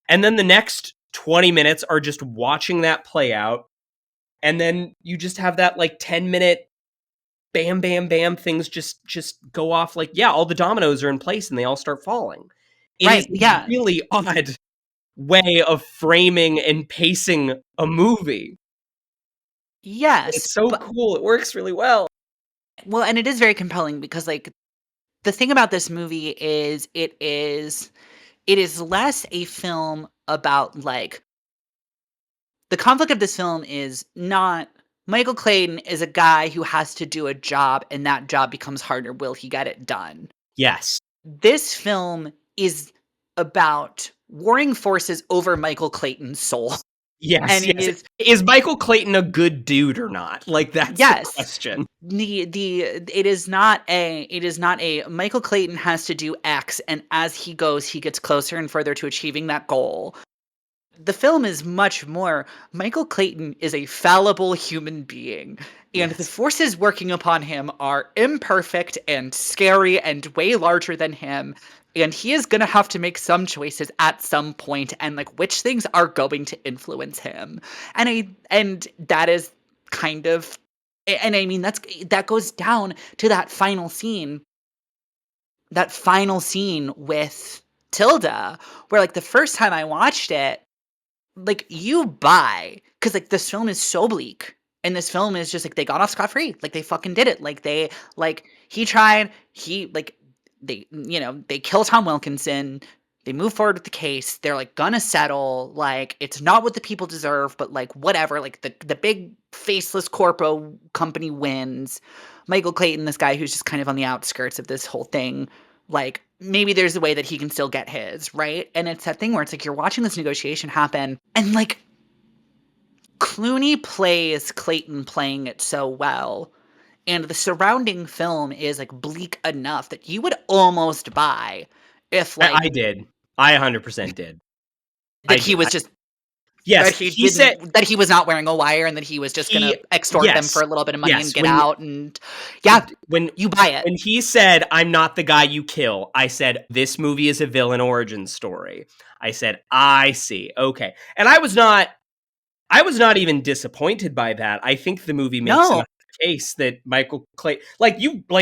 And then the next 20 minutes are just watching that play out, and then you just have that, like, 10-minute bam, bam, bam, things just go off, like, yeah, all the dominoes are in place, and they all start falling. It is a really odd way of framing and pacing a movie. Yes. It's so cool. It works really well. Well, and it is very compelling because, like, the thing about this movie is it is less a film about, like... The conflict of this film is not... Michael Clayton is a guy who has to do a job, and that job becomes harder. Will he get it done? Yes. This film is about warring forces over Michael Clayton's soul. Yes, And yes. he's Is Michael Clayton a good dude or not? Like, that's the yes. question. It is not a Michael Clayton has to do X, and as he goes, he gets closer and further to achieving that goal. The film is much more Michael Clayton is a fallible human being, and the Yes. forces working upon him are imperfect and scary and way larger than him. And he is going to have to make some choices at some point, and like which things are going to influence him. And that is kind of, and I mean that goes down to that final scene with Tilda, where like the first time I watched it, like you buy, because like this film is so bleak, and this film is just like they got off scot-free, like they fucking did it, like they like he tried he like they kill Tom Wilkinson, they move forward with the case, they're like gonna settle, like it's not what the people deserve, but like whatever, like the big faceless corpo company wins. Michael Clayton, this guy who's just kind of on the outskirts of this whole thing, like maybe there's a way that he can still get his, right? And it's that thing where it's like you're watching this negotiation happen, and like Clooney plays Clayton playing it so well, and the surrounding film is like bleak enough that you would almost buy if I like did. I 100% did. that I he did. was just Yes, that he he said didn't that he was not wearing a wire, and that he was just gonna he extort them for yes. a little bit of money and Yes, get out, and yeah, when you buy it. when he said, "I'm not the guy you kill," I said, "This movie is a villain origin story." I said, "I see. Okay." And I was not even disappointed by that. I think the movie makes No. enough case that Michael Clayton,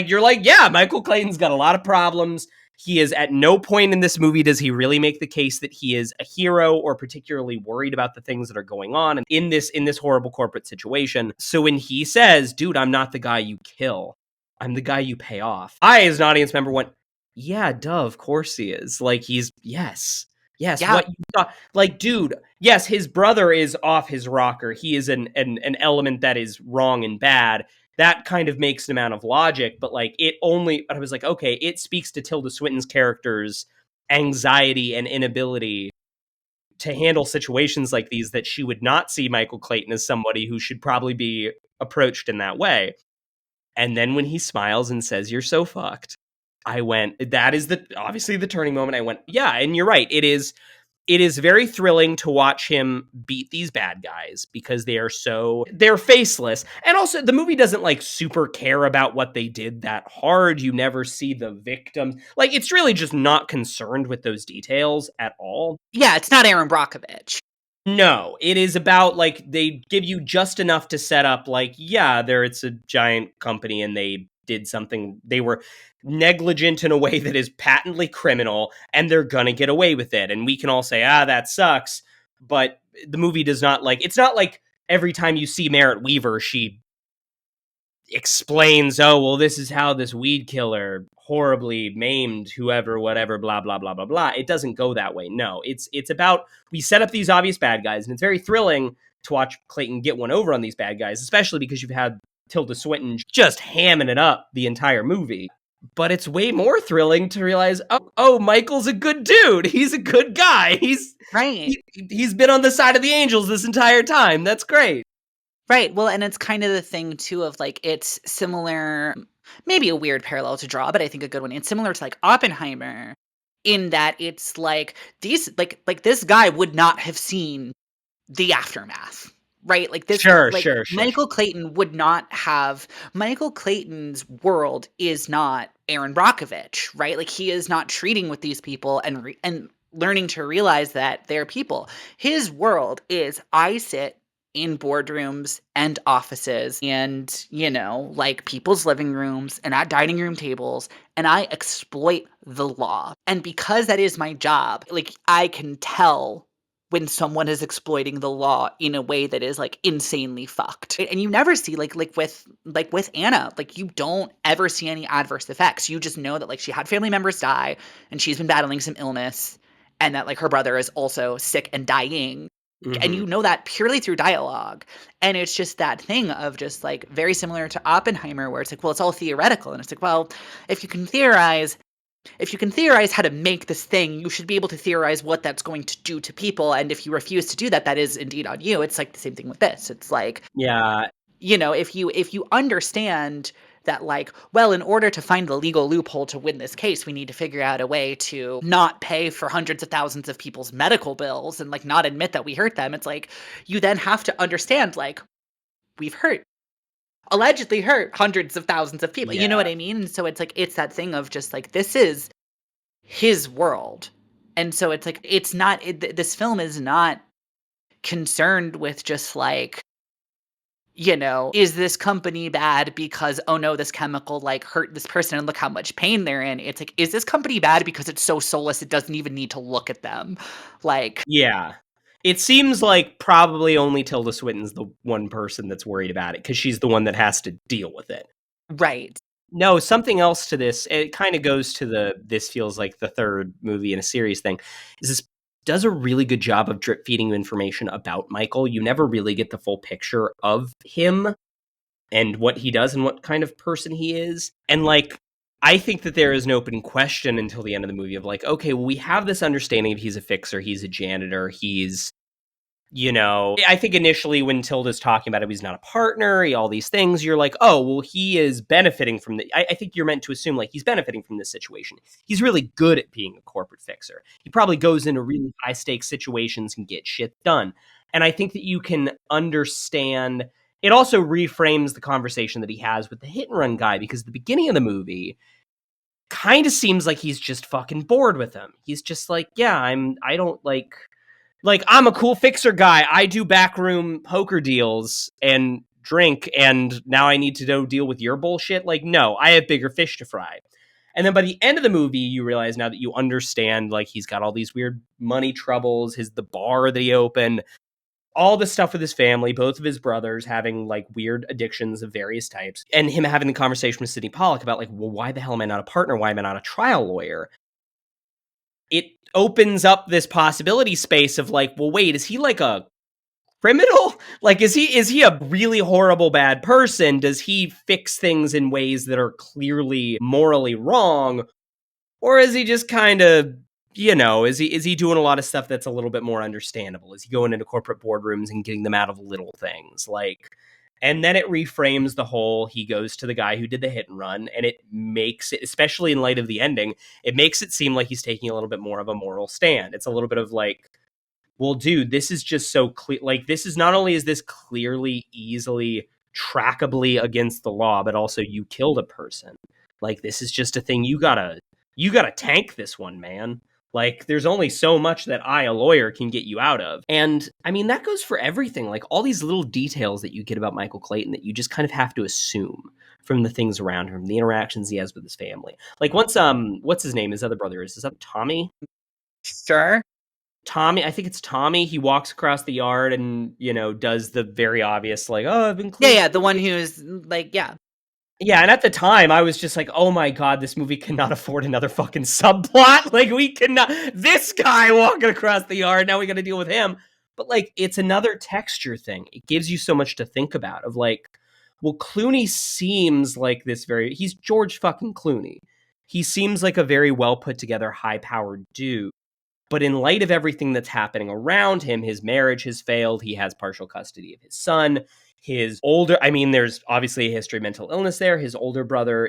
you're like, yeah, Michael Clayton's got a lot of problems. He is at no point in this movie does he really make the case that he is a hero or particularly worried about the things that are going on in this horrible corporate situation. So when he says, "Dude, I'm not the guy you kill. I'm the guy you pay off." I, as an audience member, went, "Yeah, duh, of course he is." Like yes. Yes, Yeah. what you thought. Like, dude, yes, his brother is off his rocker. He is an element that is wrong and bad. That kind of makes an amount of logic, but like I was like, okay, it speaks to Tilda Swinton's character's anxiety and inability to handle situations like these, that she would not see Michael Clayton as somebody who should probably be approached in that way. And then when he smiles and says, "You're so fucked," I went, that is obviously the turning moment. I went, yeah, and you're right. It is very thrilling to watch him beat these bad guys because they're faceless. And also the movie doesn't like super care about what they did that hard. You never see the victims. Like, it's really just not concerned with those details at all. Yeah, it's not Aaron Brockovich. No, it is about like they give you just enough to set up like, yeah, it's a giant company and they did something, they were negligent in a way that is patently criminal, and they're gonna get away with it. And we can all say, that sucks. But the movie does not like, it's not like every time you see Merritt Weaver, she explains, "Oh, well, this is how this weed killer horribly maimed whoever, whatever, blah, blah, blah, blah, blah." It doesn't go that way. No, it's about, we set up these obvious bad guys, and it's very thrilling to watch Clayton get one over on these bad guys, especially because you've had Tilda Swinton just hamming it up the entire movie. But it's way more thrilling to realize, oh, Michael's a good dude. He's a good guy. Right. He's been on the side of the angels this entire time. That's great. Right. Well, and it's kind of the thing too of like it's similar, maybe a weird parallel to draw, but I think a good one. It's similar to like Oppenheimer in that it's like these like this guy would not have seen the aftermath. Right? Like this Sure. Michael Clayton would not have Michael Clayton's world is not Aaron Brockovich, right? Like he is not treating with these people and learning to realize that they're people. His world is I sit in boardrooms and offices and, like people's living rooms and at dining room tables, and I exploit the law. And because that is my job, like I can tell when someone is exploiting the law in a way that is like insanely fucked. And you never see like with Anna, like you don't ever see any adverse effects. You just know that like she had family members die and she's been battling some illness, and that like her brother is also sick and dying. And you know that purely through dialogue. And it's just that thing of just like very similar to Oppenheimer, where it's like, well, it's all theoretical. And it's like, well, if you can theorize, If you can theorize how to make this thing, you should be able to theorize what that's going to do to people, and if you refuse to do that, that is indeed on you. It's like the same thing with this. It's like, Yeah. if you understand that, like, well, in order to find the legal loophole to win this case, we need to figure out a way to not pay for hundreds of thousands of people's medical bills and, like, not admit that we hurt them. It's like, you then have to understand, like, we've allegedly hurt hundreds of thousands of people. You know Yeah. what I mean? And so it's like, it's that thing of just like, this is his world. And so it's like, this film is not concerned with just like, is this company bad because, oh no, this chemical like hurt this person and look how much pain they're in? It's like, is this company bad because it's so soulless it doesn't even need to look at them? Like, Yeah. It seems like probably only Tilda Swinton's the one person that's worried about it because she's the one that has to deal with it. right. No, something else to this. It kind of goes to this feels like the third movie in a series thing. Is this does a really good job of drip feeding you information about Michael. You never really get the full picture of him and what he does and what kind of person he is. And like, I think that there is an open question until the end of the movie of like, okay, well, we have this understanding of he's a fixer, he's a janitor, he's, I think initially when Tilda's talking about him, he's not a partner, all these things, you're like, oh, well, he is benefiting from I think you're meant to assume like he's benefiting from this situation. He's really good at being a corporate fixer. He probably goes into really high stakes situations and get shit done. And I think that you can understand. It also reframes the conversation that he has with the hit and run guy because at the beginning of the movie kind of seems like he's just fucking bored with him. He's just like, yeah, I don't like I'm a cool fixer guy. I do backroom poker deals and drink, and now I need to go deal with your bullshit. Like, no, I have bigger fish to fry. And then by the end of the movie, you realize now that you understand, like, he's got all these weird money troubles, the bar that he opened, all the stuff with his family, both of his brothers having like weird addictions of various types, and him having the conversation with Sidney Pollack about like, well, why the hell am I not a partner? Why am I not a trial lawyer? It opens up this possibility space of like, well, wait, is he like a criminal? Like, is he a really horrible bad person? Does he fix things in ways that are clearly morally wrong? Or is he just kind of, is he doing a lot of stuff that's a little bit more understandable? Is he going into corporate boardrooms and getting them out of little things? Like, and then it reframes the whole, he goes to the guy who did the hit and run, and it makes it, especially in light of the ending, it makes it seem like he's taking a little bit more of a moral stand. It's a little bit of like, well, dude, this is just so clear. Like, this is not only is this clearly, easily, trackably against the law, but also you killed a person. Like, this is just a thing you gotta tank this one, man. Like, there's only so much that I, a lawyer, can get you out of. And, I mean, that goes for everything. Like, all these little details that you get about Michael Clayton that you just kind of have to assume from the things around him, the interactions he has with his family. Like, once, what's his name? His other brother is that Tommy? Sure. Tommy, I think it's Tommy. He walks across the yard and, does the very obvious, like, oh, I've been clean. Yeah, the one who's like, yeah. Yeah, and at the time, I was just like, oh my god, this movie cannot afford another fucking subplot. Like, we cannot... This guy walking across the yard, now we gotta deal with him. But, like, it's another texture thing. It gives you so much to think about of, like, well, Clooney seems like this he's George fucking Clooney. He seems like a very well-put-together, high-powered dude. But in light of everything that's happening around him, his marriage has failed, he has partial custody of his son, there's obviously a history of mental illness there. His older brother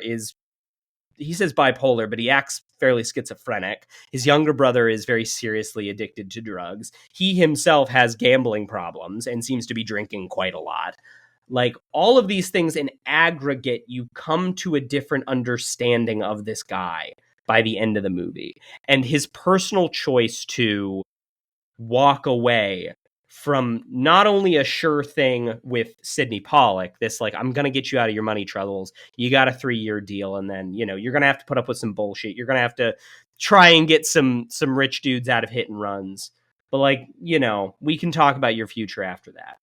he says bipolar, but he acts fairly schizophrenic. His younger brother is very seriously addicted to drugs. He himself has gambling problems and seems to be drinking quite a lot. Like, all of these things in aggregate, you come to a different understanding of this guy by the end of the movie. And his personal choice to walk away from not only a sure thing with Sidney Pollack, this like, I'm going to get you out of your money troubles. You got a 3-year deal. And then, you're going to have to put up with some bullshit. You're going to have to try and get some rich dudes out of hit and runs. But like, we can talk about your future after that.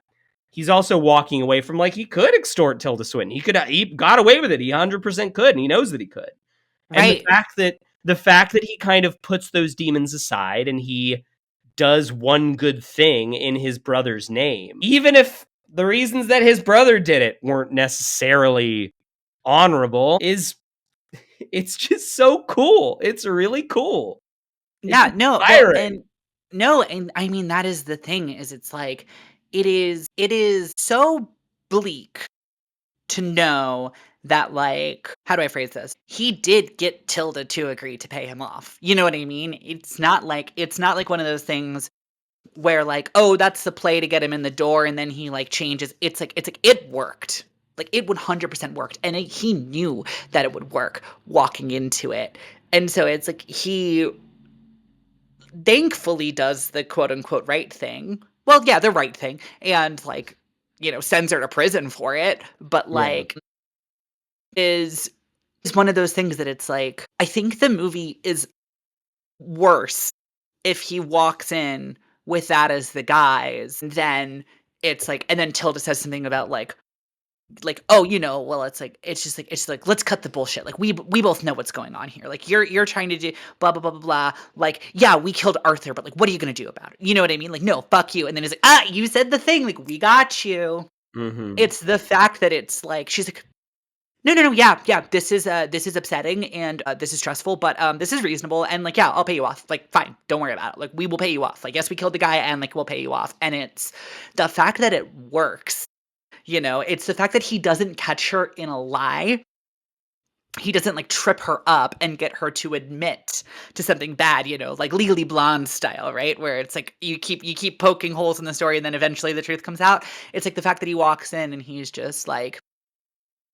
He's also walking away from like, he could extort Tilda Swinton. He got away with it. He 100% could. And he knows that he could. And Right. the fact that he kind of puts those demons aside and he does one good thing in his brother's name, even if the reasons that his brother did it weren't necessarily honorable, is It's just so cool. It's really cool. It's Yeah, no, well, inspiring. and no, and I mean, that is the thing is it's like, it is so bleak to know that, like how do I phrase this? He did get Tilda to agree to pay him off. You know what I mean? It's not like one of those things where like, oh, that's the play to get him in the door and then he like changes. It's like it worked. Like it 100% worked and he knew that it would work walking into it. And so it's like he thankfully does the quote unquote right thing. Well, yeah, the right thing and like, sends her to prison for it, but Yeah. like is one of those things that it's like I think the movie is worse if he walks in with that as the guise, then it's like and then Tilda says something about like, "Oh, well, it's just like, let's cut the bullshit. Like we both know what's going on here. Like you're trying to do blah blah blah blah blah. Like, yeah, we killed Arthur, but like what are you going to do about it? You know what I mean? Like, no, fuck you." And then he's like, "Ah, you said the thing. Like we got you." Mhm. It's the fact that it's like she's like, "No, no, no, yeah, yeah, this is upsetting and this is stressful, but this is reasonable and like yeah, I'll pay you off. Like fine, don't worry about it. Like we will pay you off. Like yes, we killed the guy and like we'll pay you off." And it's the fact that it works. It's the fact that he doesn't catch her in a lie. He doesn't like trip her up and get her to admit to something bad, like Legally Blonde style, right? Where it's like you keep poking holes in the story and then eventually the truth comes out. It's like the fact that he walks in and he's just like,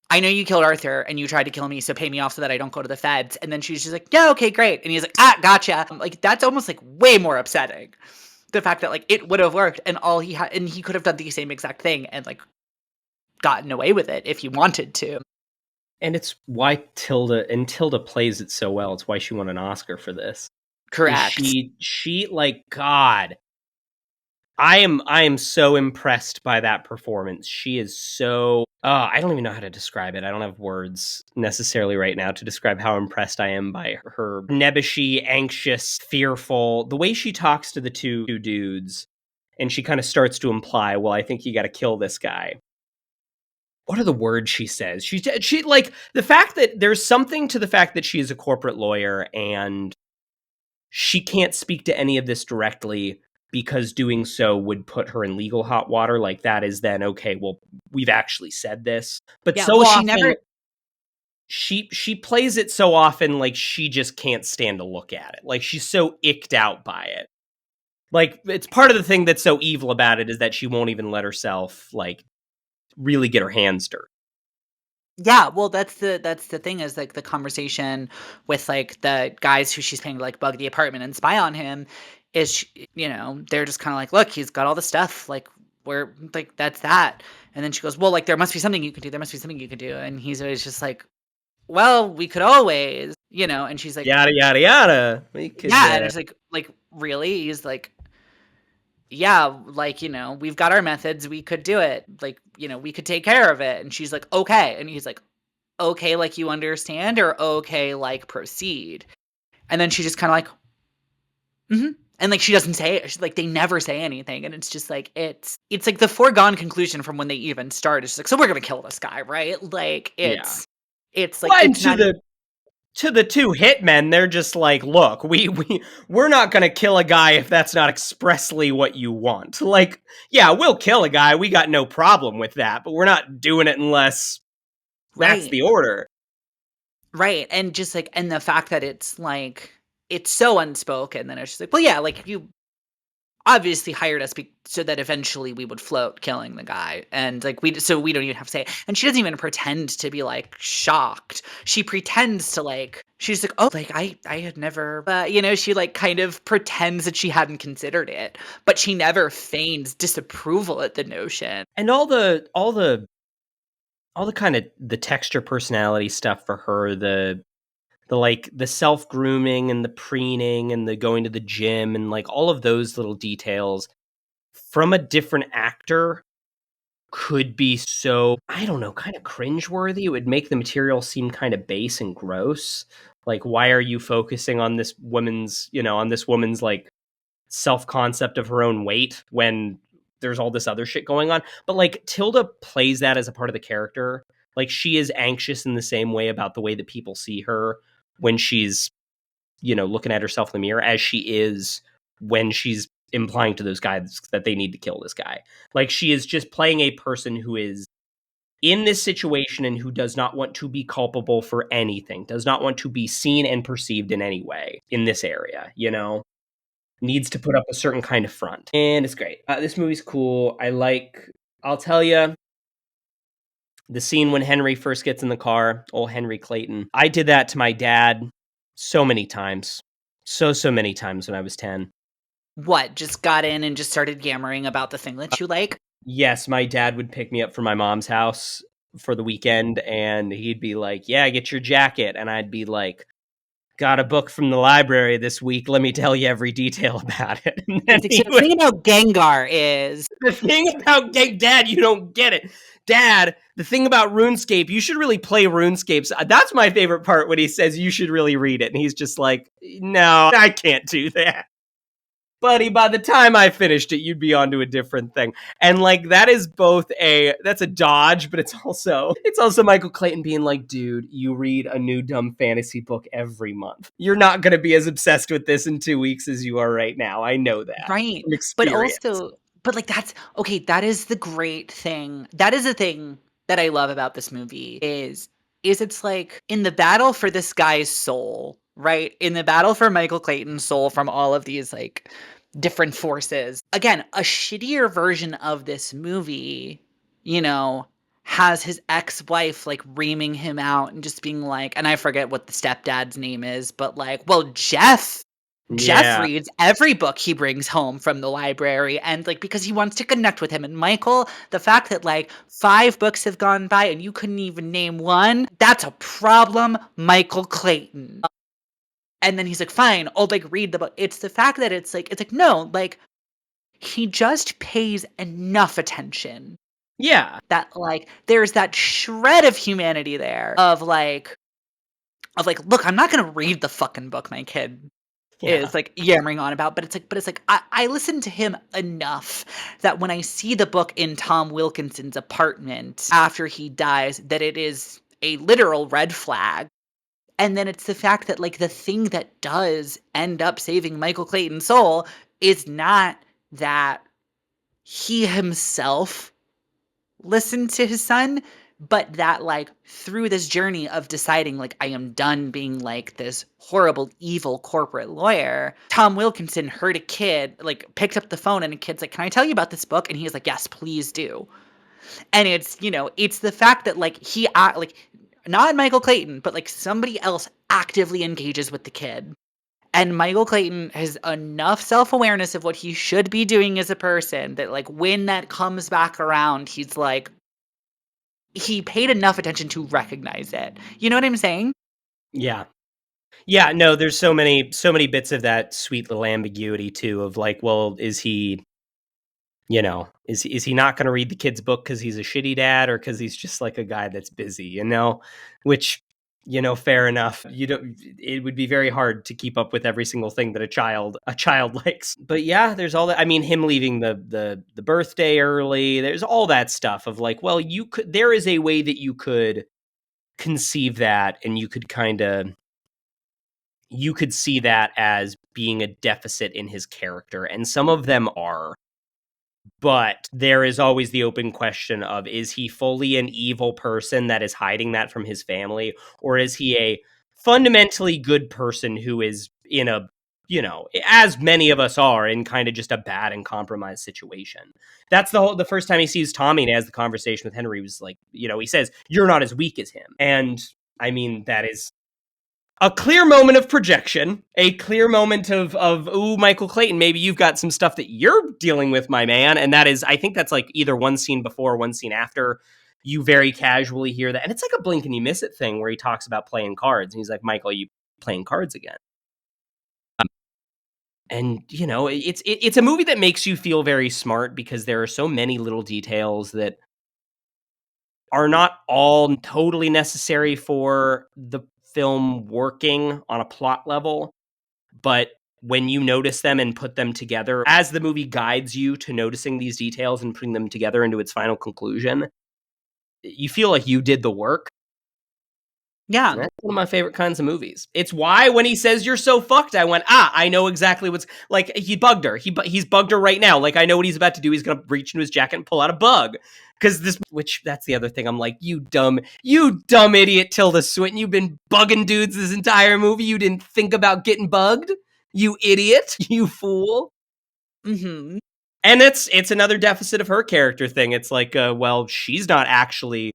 "I know you killed Arthur and you tried to kill me, so pay me off so that I don't go to the feds." And then she's just like, "Yeah, okay, great." And he's like, "Ah, gotcha." Like that's almost like way more upsetting. The fact that like it would have worked and all he had and he could have done the same exact thing and like gotten away with it if he wanted to. And it's why Tilda plays it so well. It's why she won an Oscar for this. Is Correct. she like God. I am so impressed by that performance. She is so I don't even know how to describe it. I don't have words necessarily right now to describe how impressed I am by her nebbishy, anxious, fearful, the way she talks to the two dudes, and she kind of starts to imply, well, I think you got to kill this guy. What are the words she says? She like the fact that there's something to the fact that she is a corporate lawyer and she can't speak to any of this directly because doing so would put her in legal hot water. Like that is then okay, well, we've actually said this. But Yeah, so well, she often never she plays it so often like she just can't stand to look at it. Like she's so icked out by it. Like it's part of the thing that's so evil about it is that she won't even let herself like really get her hands dirty. Yeah, well, that's the thing is, like, the conversation with, like, the guys who she's paying to, like, bug the apartment and spy on him is, they're just kinda like, "Look, he's got all the stuff, like, we're like, that's that." And then she goes, "Well, like, there must be something you can do, there must be something you can do." And he's always just like, "Well, we could always," and she's like, Yada yada yada. We could "Yeah," and it's like, "Really?" He's like, "Yeah, like, we've got our methods, we could do it, like, we could take care of it." And she's like, "Okay." And he's like, "Okay, like you understand," or "Okay, like proceed." And then she just kinda like, "Mhm." And like she doesn't say it. She's like they never say anything. And it's just like it's like the foregone conclusion from when they even start. It's just like, so we're gonna kill this guy, right? Like yeah. it's like Well, and it's not even to the two hitmen, they're just like, look, we're not gonna kill a guy if that's not expressly what you want. Like, yeah, we'll kill a guy, we got no problem with that, but we're not doing it unless that's right. the order. Right. And just like and the fact that it's like it's so unspoken, then it's just like, well, yeah, like you obviously hired us so that eventually we would float killing the guy and like we don't even have to say it. And she doesn't even pretend to be like shocked. She pretends to like she's like, "Oh, like I had never," she like kind of pretends that she hadn't considered it, but she never feigns disapproval at the notion. And all the kind of the texture personality stuff for her, the like the self grooming and the preening and the going to the gym and like all of those little details from a different actor could be so, I don't know, kind of cringeworthy. It would make the material seem kind of base and gross. Like, why are you focusing on this woman's, on this woman's like self concept of her own weight when there's all this other shit going on? But like, Tilda plays that as a part of the character Like, she is anxious in the same way about the way that people see her when she's, looking at herself in the mirror as she is when she's implying to those guys that they need to kill this guy. Like, she is just playing a person who is in this situation and who does not want to be culpable for anything, does not want to be seen and perceived in any way in this area, needs to put up a certain kind of front. And it's great. This movie's cool. I'll tell you, the scene when Henry first gets in the car, old Henry Clayton, I did that to my dad so many times. So many times when I was 10. What, just got in and just started yammering about the thing that you like? Yes, my dad would pick me up from my mom's house for the weekend, and he'd be like, yeah, get your jacket. And I'd be like, got a book from the library this week. Let me tell you every detail about it. And then So the thing about Gengar is... The thing about Dad, you don't get it. Dad, the thing about RuneScape, you should really play RuneScape. That's my favorite part when he says you should really read it. And he's just like, no, I can't do that. Buddy, by the time I finished it, you'd be onto a different thing. And like, that's a dodge, but it's also Michael Clayton being like, dude, you read a new dumb fantasy book every month. You're not going to be as obsessed with this in 2 weeks as you are right now. I know that. Right. From experience. But like, that is the great thing. That is the thing that I love about this movie is it's like in the battle for this guy's soul, right? In the battle for Michael Clayton's soul from all of these like different forces. Again, a shittier version of this movie, has his ex-wife like reaming him out and just being like, and I forget what the stepdad's name is, but like, well, Jeff reads every book he brings home from the library, and like, because he wants to connect with him. And Michael, the fact that like 5 books have gone by and you couldn't even name one, that's a problem, Michael Clayton. And then he's like, fine, I'll like read the book. It's the fact that it's like no, like he just pays enough attention. Yeah. That like there's that shred of humanity there of like, look, I'm not gonna read the fucking book my kid is like yammering on about, but it's like I listen to him enough that when I see the book in Tom Wilkinson's apartment after he dies, that it is a literal red flag. And then it's the fact that like the thing that does end up saving Michael Clayton's soul is not that he himself listened to his son, but that like through this journey of deciding like I am done being like this horrible evil corporate lawyer, Tom Wilkinson heard a kid, like picked up the phone, and a kid's like, can I tell you about this book? And he's like, yes, please do. And it's it's the fact that like he like not Michael Clayton, but like somebody else actively engages with the kid. And Michael Clayton has enough self-awareness of what he should be doing as a person that like when that comes back around, he's like, he paid enough attention to recognize it. You know what I'm saying? Yeah. Yeah, no, there's so many bits of that sweet little ambiguity too of like, well, is he is he not going to read the kid's book because he's a shitty dad, or because he's just like a guy that's busy, which, fair enough. It would be very hard to keep up with every single thing that a child likes. But yeah, there's all that. I mean, him leaving the birthday early, there's all that stuff of like, well, there is a way that you could conceive that, and you could see that as being a deficit in his character, and some of them are. But there is always the open question of, is he fully an evil person that is hiding that from his family? Or is he a fundamentally good person who is in a, as many of us are, in kind of just a bad and compromised situation? That's the first time he sees Tommy and has the conversation with Henry, was like, he says, you're not as weak as him. And I mean, that is a clear moment of projection, a clear moment of ooh, Michael Clayton, maybe you've got some stuff that you're dealing with, my man. And that is, I think that's like either one scene before, one scene after. You very casually hear that. And it's like a blink and you miss it thing where he talks about playing cards. And he's like, Michael, you playing cards again? And, it's a movie that makes you feel very smart, because there are so many little details that are not all totally necessary for the film working on a plot level, but when you notice them and put them together, as the movie guides you to noticing these details and putting them together into its final conclusion, you feel like you did the work. Yeah. That's one of my favorite kinds of movies. It's why when he says you're so fucked, I went, I know exactly what's like. He bugged her. He's bugged her right now. Like I know what he's about to do. He's gonna reach into his jacket and pull out a bug. Because that's the other thing. I'm like, you dumb idiot, Tilda Swinton. You've been bugging dudes this entire movie. You didn't think about getting bugged. You idiot. You fool. Mm-hmm. And it's another deficit of her character thing. It's like, well, she's not actually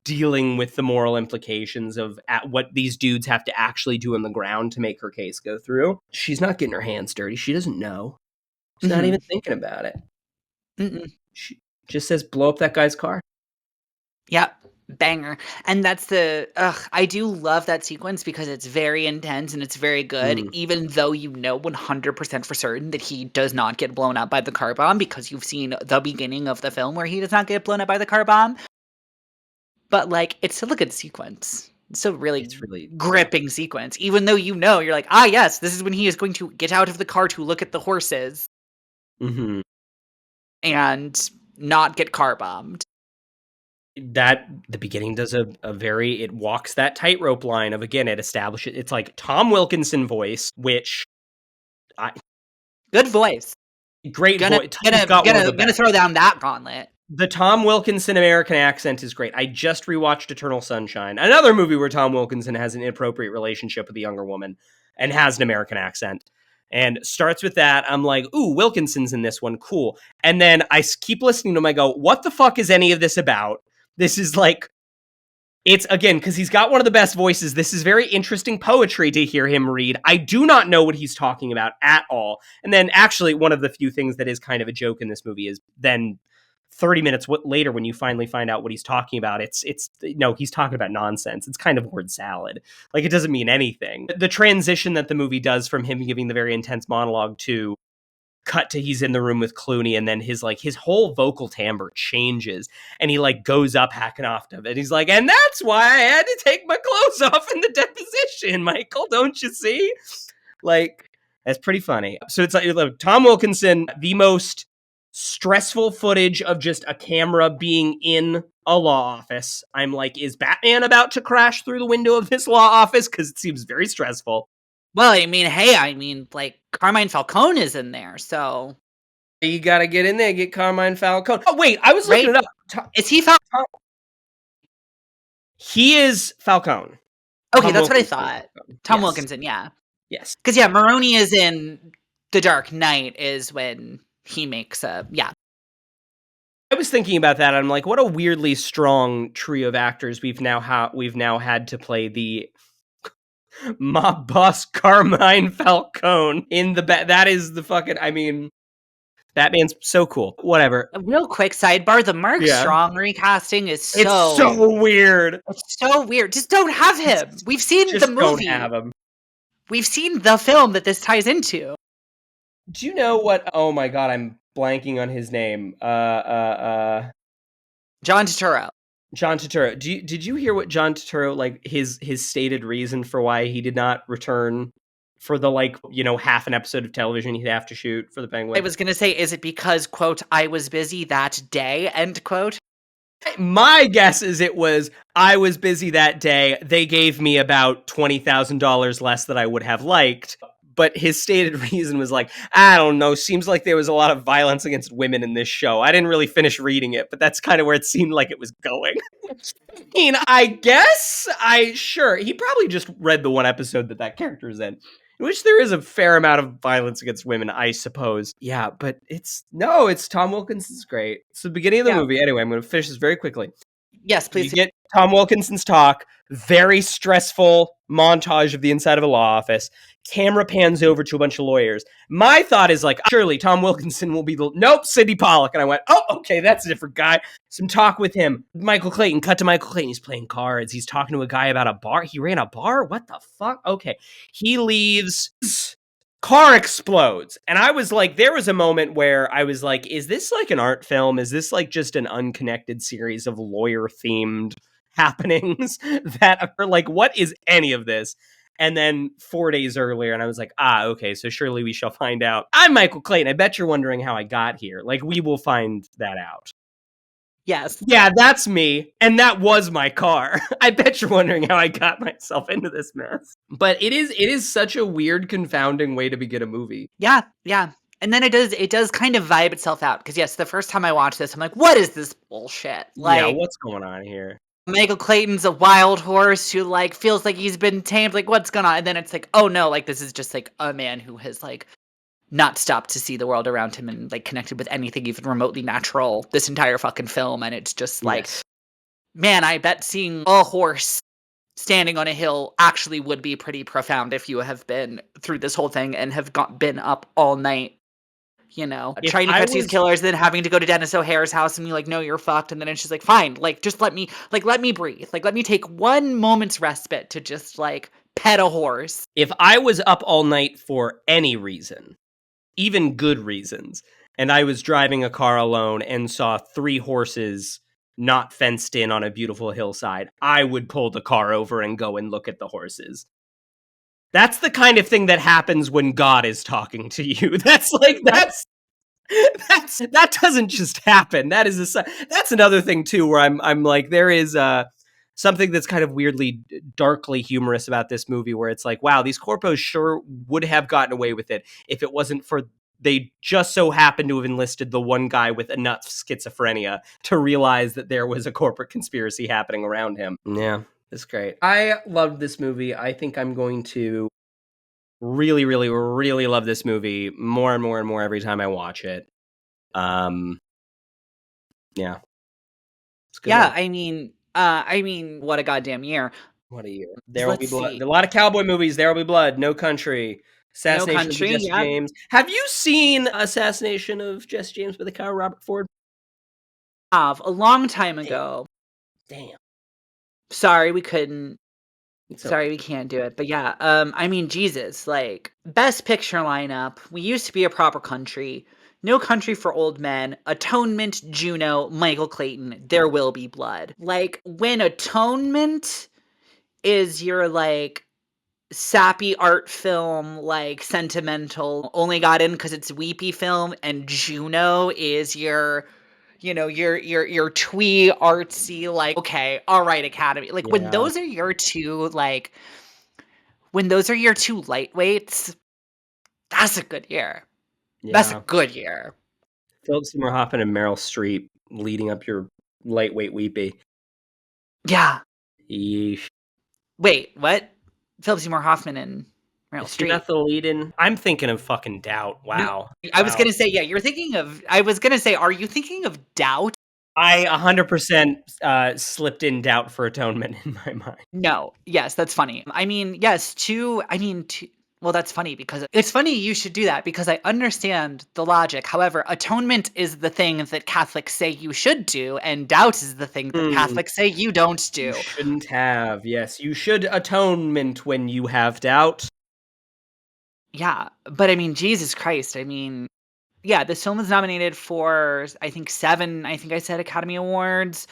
dealing with the moral implications of what these dudes have to actually do on the ground to make her case go through. She's not getting her hands dirty. She doesn't know. She's not even thinking about it. Mm-mm. She just says, blow up that guy's car. Yep. Banger. And that's I do love that sequence because it's very intense and it's very good, even though you know 100% for certain that he does not get blown up by the car bomb, because you've seen the beginning of the film where he does not get blown up by the car bomb. But, like, it's still a good sequence. It's a really gripping sequence, even though you know, you're like, yes, this is when he is going to get out of the car to look at the horses. Mm-hmm. And not get car bombed. That the beginning does it walks that tightrope line of, again, it establishes, it's like Tom Wilkinson voice, which good voice. Great voice. Gonna throw down that gauntlet. The Tom Wilkinson American accent is great. I just rewatched Eternal Sunshine, another movie where Tom Wilkinson has an inappropriate relationship with a younger woman and has an American accent. And starts with that. I'm like, ooh, Wilkinson's in this one. Cool. And then I keep listening to him. I go, what the fuck is any of this about? This is like, it's, again, because he's got one of the best voices. This is very interesting poetry to hear him read. I do not know what he's talking about at all. And then actually one of the few things that is kind of a joke in this movie is then 30 minutes later, when you finally find out what he's talking about, it's no, he's talking about nonsense. It's kind of word salad. Like, it doesn't mean anything. The transition that the movie does from him giving the very intense monologue to cut to he's in the room with Clooney, and then his whole vocal timbre changes, and he like goes up half an octave, and he's like, and that's why I had to take my clothes off in the deposition, Michael, don't you see? Like, that's pretty funny. So it's like Tom Wilkinson, the most stressful footage of just a camera being in a law office. I'm like, is Batman about to crash through the window of this law office? Because it seems very stressful. Well, I mean, like, Carmine Falcone is in there, so you gotta get in there and get Carmine Falcone. Oh, wait, I was looking it up. Is he Falcone? He is Falcone. Okay, that's what I thought. Tom Wilkinson, yeah. Yes. Because, yeah, Maroni is in The Dark Knight is when he makes I was thinking about that, and I'm like, what a weirdly strong trio of actors we've now had to play the mob boss Carmine Falcone in the that is the fucking, I mean, Batman's so cool. Whatever. A real quick sidebar, the Mark Strong recasting is it's so weird. It's so weird. Just don't have him. We've seen the movie. Don't have him. We've seen the film that this ties into. Do you know what? Oh my god, I'm blanking on his name. John Turturro. John Turturro. Did you hear what John Turturro, like, his stated reason for why he did not return for the, like, you know, half an episode of television he'd have to shoot for the Penguin? I was gonna say, is it because, quote, I was busy that day, end quote? My guess is it was, I was busy that day. They gave me about $20,000 less than I would have liked. But his stated reason was like, I don't know, seems like there was a lot of violence against women in this show. I didn't really finish reading it, but that's kind of where it seemed like it was going. I mean, I guess, sure, he probably just read the one episode that character's in which there is a fair amount of violence against women, I suppose. Yeah, but it's Tom Wilkinson's great. It's the beginning of the movie. Anyway, I'm going to finish this very quickly. Yes, please. You get Tom Wilkinson's talk, very stressful montage of the inside of a law office. Camera pans over to a bunch of lawyers. My thought is like, surely Tom Wilkinson will be nope, Sidney Pollack. And I went, oh, okay, that's a different guy. Some talk with him. Michael Clayton, cut to Michael Clayton. He's playing cards. He's talking to a guy about a bar. He ran a bar? What the fuck? Okay. He leaves. Car explodes. And I was like, there was a moment where I was like, is this like an art film? Is this like just an unconnected series of lawyer-themed happenings that are like, what is any of this? And then 4 days earlier, and I was like, okay, so surely we shall find out. I'm Michael Clayton. I bet you're wondering how I got here. Like, we will find that out. Yes. Yeah, that's me, and that was my car. I bet you're wondering how I got myself into this mess. But it is such a weird, confounding way to begin a movie. Yeah, yeah. And then it does kind of vibe itself out because yes, the first time I watched this, I'm like, what is this bullshit? Yeah, Like what's going on here? Michael Clayton's a wild horse who like feels like he's been tamed. Like, what's going on? And then it's like, oh no, like this is just like a man who has like not stopped to see the world around him and like connected with anything even remotely natural this entire fucking film. And it's just like, Yes. man, I bet seeing a horse standing on a hill actually would be pretty profound if you have been through this whole thing and have been up all night, If trying to I catch these was killers, then having to go to Dennis O'Hare's house and be like, no, you're fucked. And then it's just like, fine, like, just let me breathe. Like, let me take one moment's respite to just like pet a horse. if I was up all night for any reason, even good reasons, and I was driving a car alone and saw 3 horses not fenced in on a beautiful hillside, I would pull the car over and go and look at the horses. That's the kind of thing that happens when God is talking to you. That doesn't just happen. That's another thing too, where I'm like, there is something that's kind of weirdly darkly humorous about this movie, where it's like, wow, these corpos sure would have gotten away with it if it wasn't for they just so happened to have enlisted the one guy with enough schizophrenia to realize that there was a corporate conspiracy happening around him. Yeah, it's great. I loved this movie. I think I'm going to really, really, really love this movie more and more and more every time I watch it. Yeah, it's a good. Yeah, One. I mean, what a goddamn year. What a year! There will Let's be blood. see. A lot of cowboy movies. There will be blood. No Country. No Assassination of Country, Jesse yeah. James. Have you seen Assassination of Jesse James by the Kyle Robert Ford? Have a long time Damn. ago. Damn. Sorry, we couldn't. It's Sorry, okay. we can't do it. But yeah, I mean, Jesus, like best picture lineup. We used to be a proper country. No Country for Old Men, Atonement, Juno, Michael Clayton, There Will Be Blood. Like when Atonement is your like sappy art film, like sentimental, only got in because it's weepy film, and Juno is your twee artsy, like, okay, all right, Academy. Like Yeah. when those are your two lightweights, that's a good year. That's a Yeah. good year. Philip Seymour Hoffman and Meryl Streep leading up your lightweight weepy. Yeah. Yeesh. Wait, what? Philip Seymour Hoffman and Meryl Is she Streep. not the lead in? I'm thinking of fucking Doubt. No, Wow. I was Wow. gonna say, yeah, I was gonna say, are you thinking of Doubt? I 100% slipped in Doubt for Atonement in my mind. No. Yes, that's funny. I mean, yes, well, that's funny because it's funny you should do that because I understand the logic. However, atonement is the thing that Catholics say you should do, and doubt is the thing that Hmm. Catholics say you don't You do. shouldn't have. Yes, you should atonement when you have doubt. Yeah, but I mean, Jesus Christ. I mean, yeah, this film is nominated for, I think, 7, I think I said Academy Awards.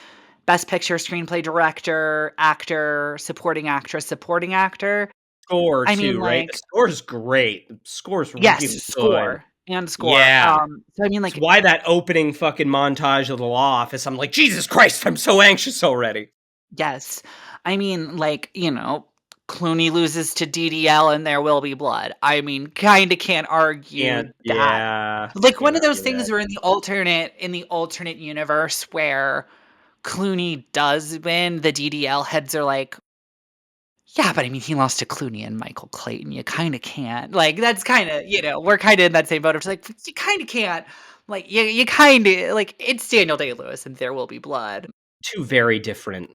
Best Picture, Screenplay, Director, Actor, Supporting Actress, Supporting Actor. Score I mean, too, right? The like, score's great. The score's yes, really good. score and score. Yeah. So I mean, It's like, why that opening fucking montage of the law office, I'm like, Jesus Christ, I'm so anxious already. yes. I mean, like, Clooney loses to DDL and There Will Be Blood. I mean, kinda can't argue Can't, that. yeah. Like, one Can't of those argue things that. where in the alternate universe where Clooney does win, the DDL heads are like, "Yeah, but I mean, he lost to Clooney and Michael Clayton. You kinda can't." Like, that's kinda, we're kinda in that same boat. It's like, you kinda can't. Like, you kinda like, it's Daniel Day-Lewis and There Will Be Blood. Two very different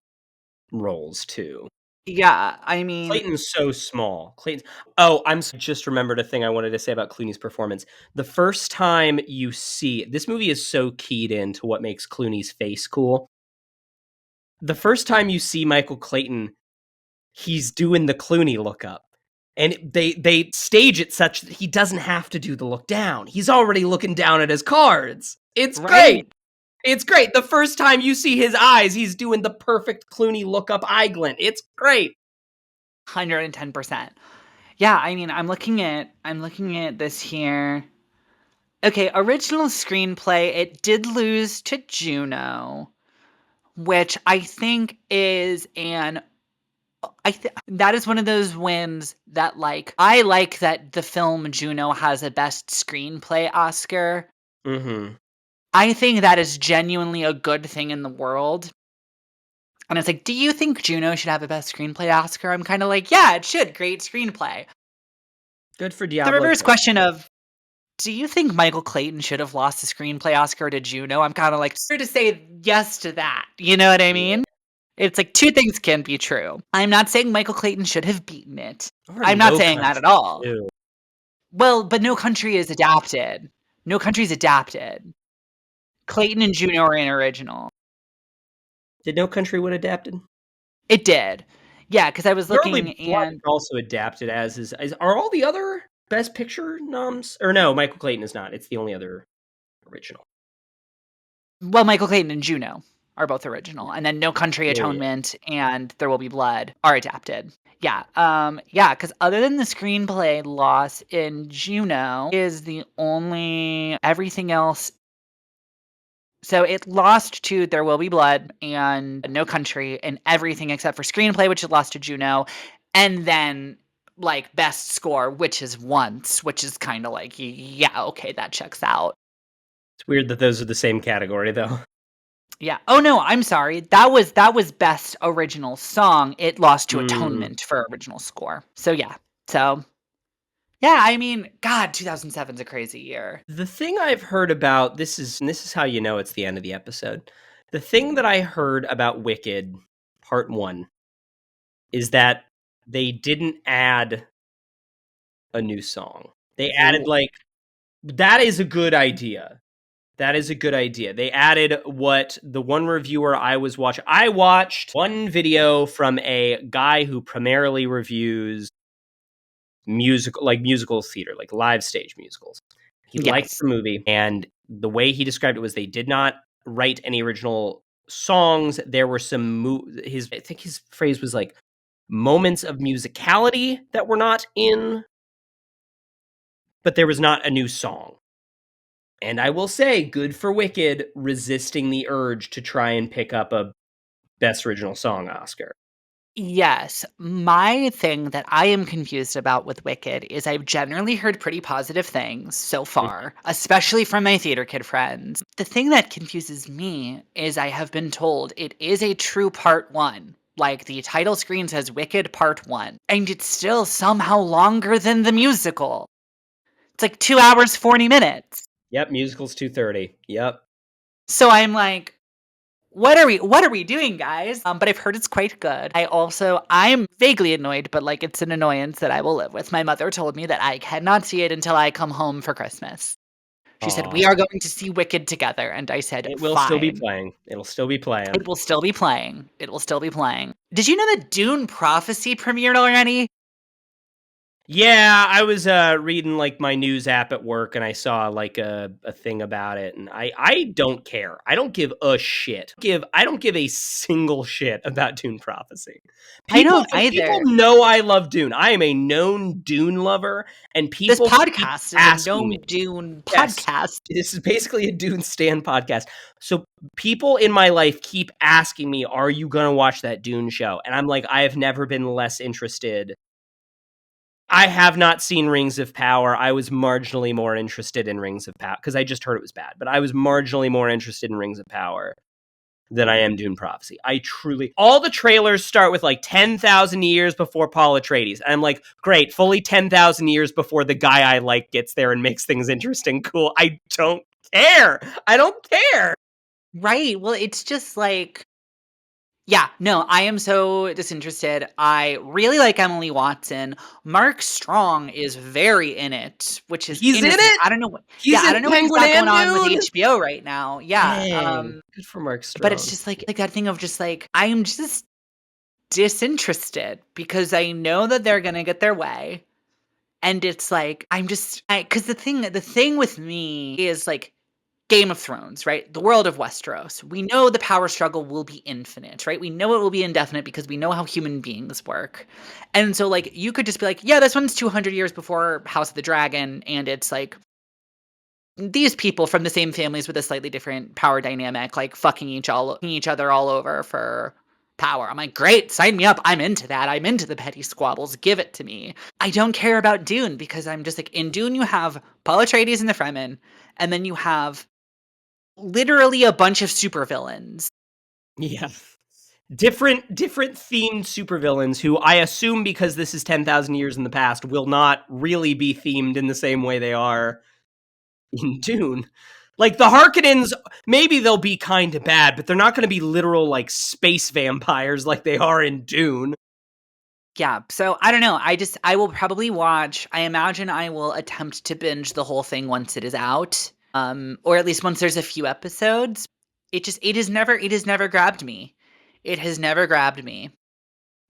roles, too. Yeah, I mean, Clayton's so small. Oh, just remembered a thing I wanted to say about Clooney's performance. The first time you see this movie is so keyed into what makes Clooney's face cool. The first time you see Michael Clayton, he's doing the Clooney look up. And they stage it such that he doesn't have to do the look down. He's already looking down at his cards. It's great. right? It's great. The first time you see his eyes, he's doing the perfect Clooney look up eye glint. It's great. 110%. Yeah, I mean, I'm looking at this here. Okay, original screenplay, it did lose to Juno. which I think is that is one of those wins that, like, I like that the film Juno has a Best Screenplay Oscar. Mhm. I think that is genuinely a good thing in the world. And it's like, do you think Juno should have a Best Screenplay Oscar? I'm kind of like, yeah, it should. Great screenplay. Good for The Diablo reverse 2. question of, do you think Michael Clayton should have lost the screenplay Oscar to Juno? I'm kind of like, sure to say yes to that. You know what I Yeah. mean? It's like two things can be true. I'm not saying Michael Clayton should have beaten it. Or I'm not No saying that at Country all. too. Well, but No Country is adapted. No Country's adapted. Clayton and Juno are an original. Did No Country win adapted? It did. Yeah, because I was There looking Blood and also adapted as is are all the other Best Picture noms? Or no, Michael Clayton is not. It's the only other original. well, Michael Clayton and Juno are both original, and then No Country, Yeah. Atonement, and There Will Be Blood are adapted. Yeah, because other than the screenplay loss in Juno is the only everything else. So it lost to There Will Be Blood and No Country and everything except for screenplay, which it lost to Juno, and then like best score, which is Once, which is kind of like, yeah, okay, that checks out. It's weird that those are the same category though. Yeah. Oh no, I'm sorry. That was best original song. It lost to Mm. Atonement for original score. So yeah. So yeah, I mean, God, 2007's a crazy year. The thing I've heard about this is how you know it's the end of the episode. The thing that I heard about Wicked Part 1 is that they didn't add a new song. They added Ooh. like that is a good idea. That is a good idea. They added what the one reviewer I was watching. I watched one video from a guy who primarily reviews musical theater, like live stage musicals. He liked Yes. the movie, and the way he described it was they did not write any original songs. There were some I think his phrase was like moments of musicality that were not in, but there was not a new song. And I will say, good for Wicked resisting the urge to try and pick up a Best Original Song Oscar. Yes. My thing that I am confused about with Wicked is I've generally heard pretty positive things so far, especially from my theater kid friends. The thing that confuses me is I have been told it is a true part one. Like the title screen says Wicked Part 1, and it's still somehow longer than the musical. It's like 2 hours 40 minutes. Yep, musical's 2:30. Yep. So I'm like, what are we doing, guys? But I've heard it's quite good. I'm vaguely annoyed, but like it's an annoyance that I will live with. My mother told me that I cannot see it until I come home for Christmas. She said, Aw. "We are going to see Wicked together." And I said, It will still be "Fine." playing. It'll still be playing. It will still be playing. It will still be playing. Did you know that Dune Prophecy premiered already? Yeah, I was reading like my news app at work, and I saw like a thing about it, and I don't care. I don't give a shit. I don't give a single shit about Dune Prophecy. I People don't either. know I love Dune. I am a known Dune lover, and This people keep podcast is a asking me. known Dune Yes, podcast. this is basically a Dune Stan podcast. So people in my life keep asking me, "Are you gonna watch that Dune show?" And I'm like, I have never been less interested. I have not seen Rings of Power. I was marginally more interested in Rings of Power because I just heard it was bad, but I was marginally more interested in Rings of Power than I am Dune Prophecy. All the trailers start with like 10,000 years before Paul Atreides. And I'm like, great, fully 10,000 years before the guy I like gets there and makes things interesting. Cool. I don't care. I don't care. Right. Well, it's just like, yeah, no, I am so disinterested. I really like Emily Watson. Mark Strong is very in it, which is He's in interesting. it. I don't know what, yeah, He's I in don't know what he's Penguin got going and on with Dune. HBO right now. Yeah. Dang. Good for Mark But it's Strong. just like that thing of just like, I'm just disinterested because I know that they're going to get their way. And it's like, because the thing with me is like, Game of Thrones, right? The world of Westeros. We know the power struggle will be infinite, right? We know it will be indefinite because we know how human beings work. And so, like, you could just be like, yeah, this one's 200 years before House of the Dragon. And it's like, these people from the same families with a slightly different power dynamic, like fucking each other all over for power. I'm like, great, sign me up. I'm into that. I'm into the petty squabbles. Give it to me. I don't care about Dune because I'm just like, in Dune you have Paul Atreides and the Fremen, and then you have literally a bunch of supervillains. Yeah. Different themed supervillains who I assume, because this is 10,000 years in the past, will not really be themed in the same way they are in Dune. Like the Harkonnens, maybe they'll be kind of bad, but they're not going to be literal like space vampires like they are in Dune. Yeah, so I don't know. I will probably watch. I imagine I will attempt to binge the whole thing once it is out. Or at least once there's a few episodes. It has never grabbed me. It has never grabbed me.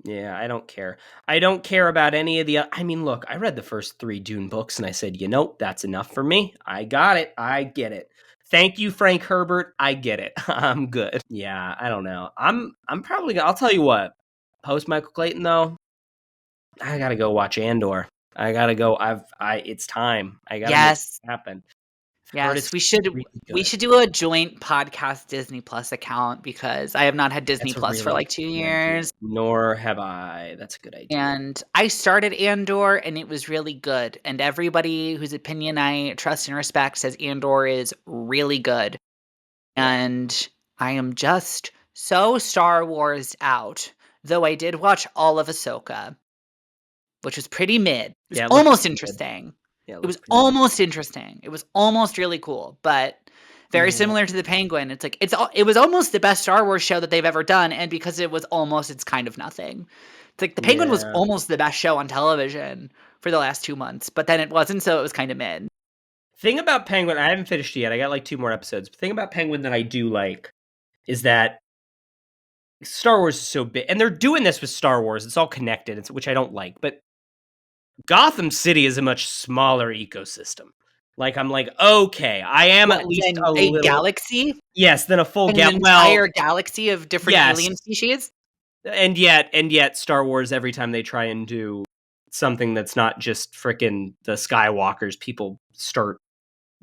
Yeah, I don't care. I don't care about any of the. I mean, look, I read the first 3 Dune books and I said, that's enough for me. I got it. I get it. Thank you, Frank Herbert. I get it. I'm good. Yeah, I don't know. I'm probably. I'll tell you what. Post Michael Clayton though, I gotta go watch Andor. I gotta go. It's time. I gotta make Yes. it happen. Yes, we Really should do a joint podcast Disney Plus account because I have not had Disney Plus for like 2 years. Nor have I. That's a good idea. And I started Andor and it was really good. And everybody whose opinion I trust and respect says Andor is really good. And I am just so Star Wars out. Though I did watch all of Ahsoka, which was pretty mid. It was almost interesting. It was almost interesting. It was almost really cool, but very similar to The Penguin. It's like it was almost the best Star Wars show that they've ever done, and because it was almost, it's kind of nothing. It's like The Penguin was almost the best show on television for the last 2 months, but then it wasn't, so it was kind of mid. Thing about Penguin, I haven't finished it yet. I got like 2 more episodes. But thing about Penguin that I do like is that Star Wars is so big, and they're doing this with Star Wars. It's all connected, which I don't like. But Gotham City is a much smaller ecosystem. Like I'm like, okay, I am at least a little galaxy. Yes, than a full an entire galaxy of different alien species. And yet, Star Wars, every time they try and do something that's not just frickin' the Skywalkers, people start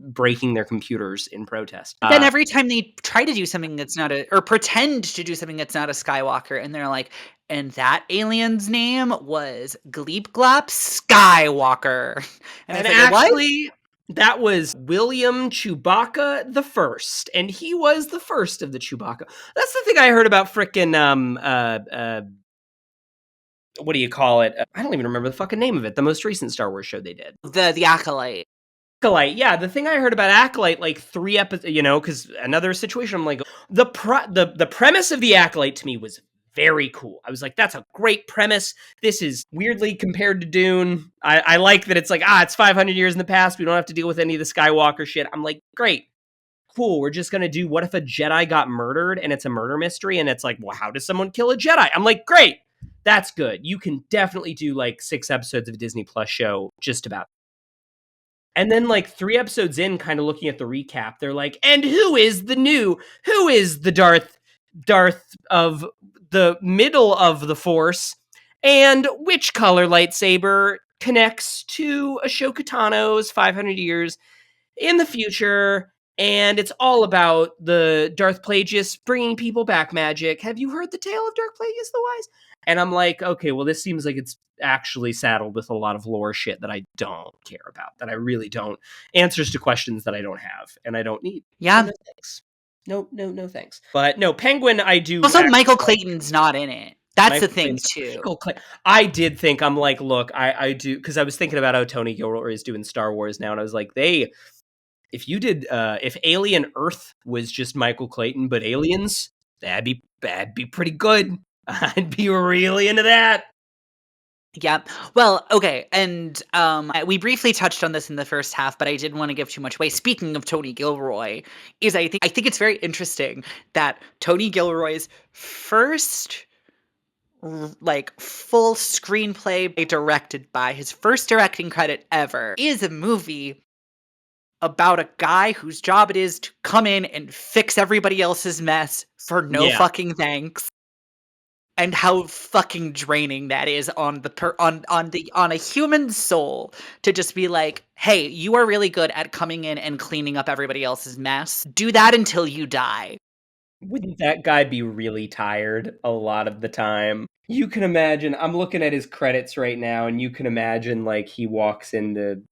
breaking their computers in protest. Then every time they try to do something that's not or pretend to do something that's not a Skywalker, and they're like, and that alien's name was Gleep Glop Skywalker. And actually, that was William Chewbacca the First, and he was the first of the Chewbacca. That's the thing I heard about frickin' what do you call it? I don't even remember the fucking name of it. The most recent Star Wars show they did. The Acolyte. Acolyte, yeah. The thing I heard about Acolyte, like 3 episodes, because another situation, I'm like, the premise of the Acolyte to me was very cool. I was like, that's a great premise. This is weirdly compared to Dune. I like that it's like, it's 500 years in the past. We don't have to deal with any of the Skywalker shit. I'm like, great. Cool. We're just going to do, what if a Jedi got murdered and it's a murder mystery? And it's like, well, how does someone kill a Jedi? I'm like, great. That's good. You can definitely do like 6 episodes of a Disney Plus show just about. And then like 3 episodes in, kind of looking at the recap, they're like, and who is the Darth of the middle of the Force, and which color lightsaber connects to Ashoka Tano's 500 years in the future, and it's all about the Darth Plagueis bringing people back magic. Have you heard the tale of Darth Plagueis the Wise? And I'm like, okay, well, this seems like it's actually saddled with a lot of lore shit that I don't care about, that I really don't. Answers to questions that I don't have and I don't need. Yeah. So no thanks. No thanks. But no, Penguin, I do. Also, Michael Clayton's not in it. That's the thing, too. I did think, I'm like, look, I do, because I was thinking about how Tony Gilroy is doing Star Wars now, and I was like, if you did, if Alien Earth was just Michael Clayton, but aliens, that'd be pretty good. I'd be really into that. Yeah. Well, okay. And we briefly touched on this in the first half, but I didn't want to give too much away. Speaking of Tony Gilroy, I think it's very interesting that Tony Gilroy's first like full screenplay directed by, his first directing credit ever, is a movie about a guy whose job it is to come in and fix everybody else's mess for no fucking thanks. and how fucking draining that is on a human soul to just be like, "Hey, you are really good at coming in and cleaning up everybody else's mess. Do that until you die." Wouldn't that guy be really tired a lot of the time? You can imagine, I'm looking at his credits right now, and you can imagine, like, he walks into,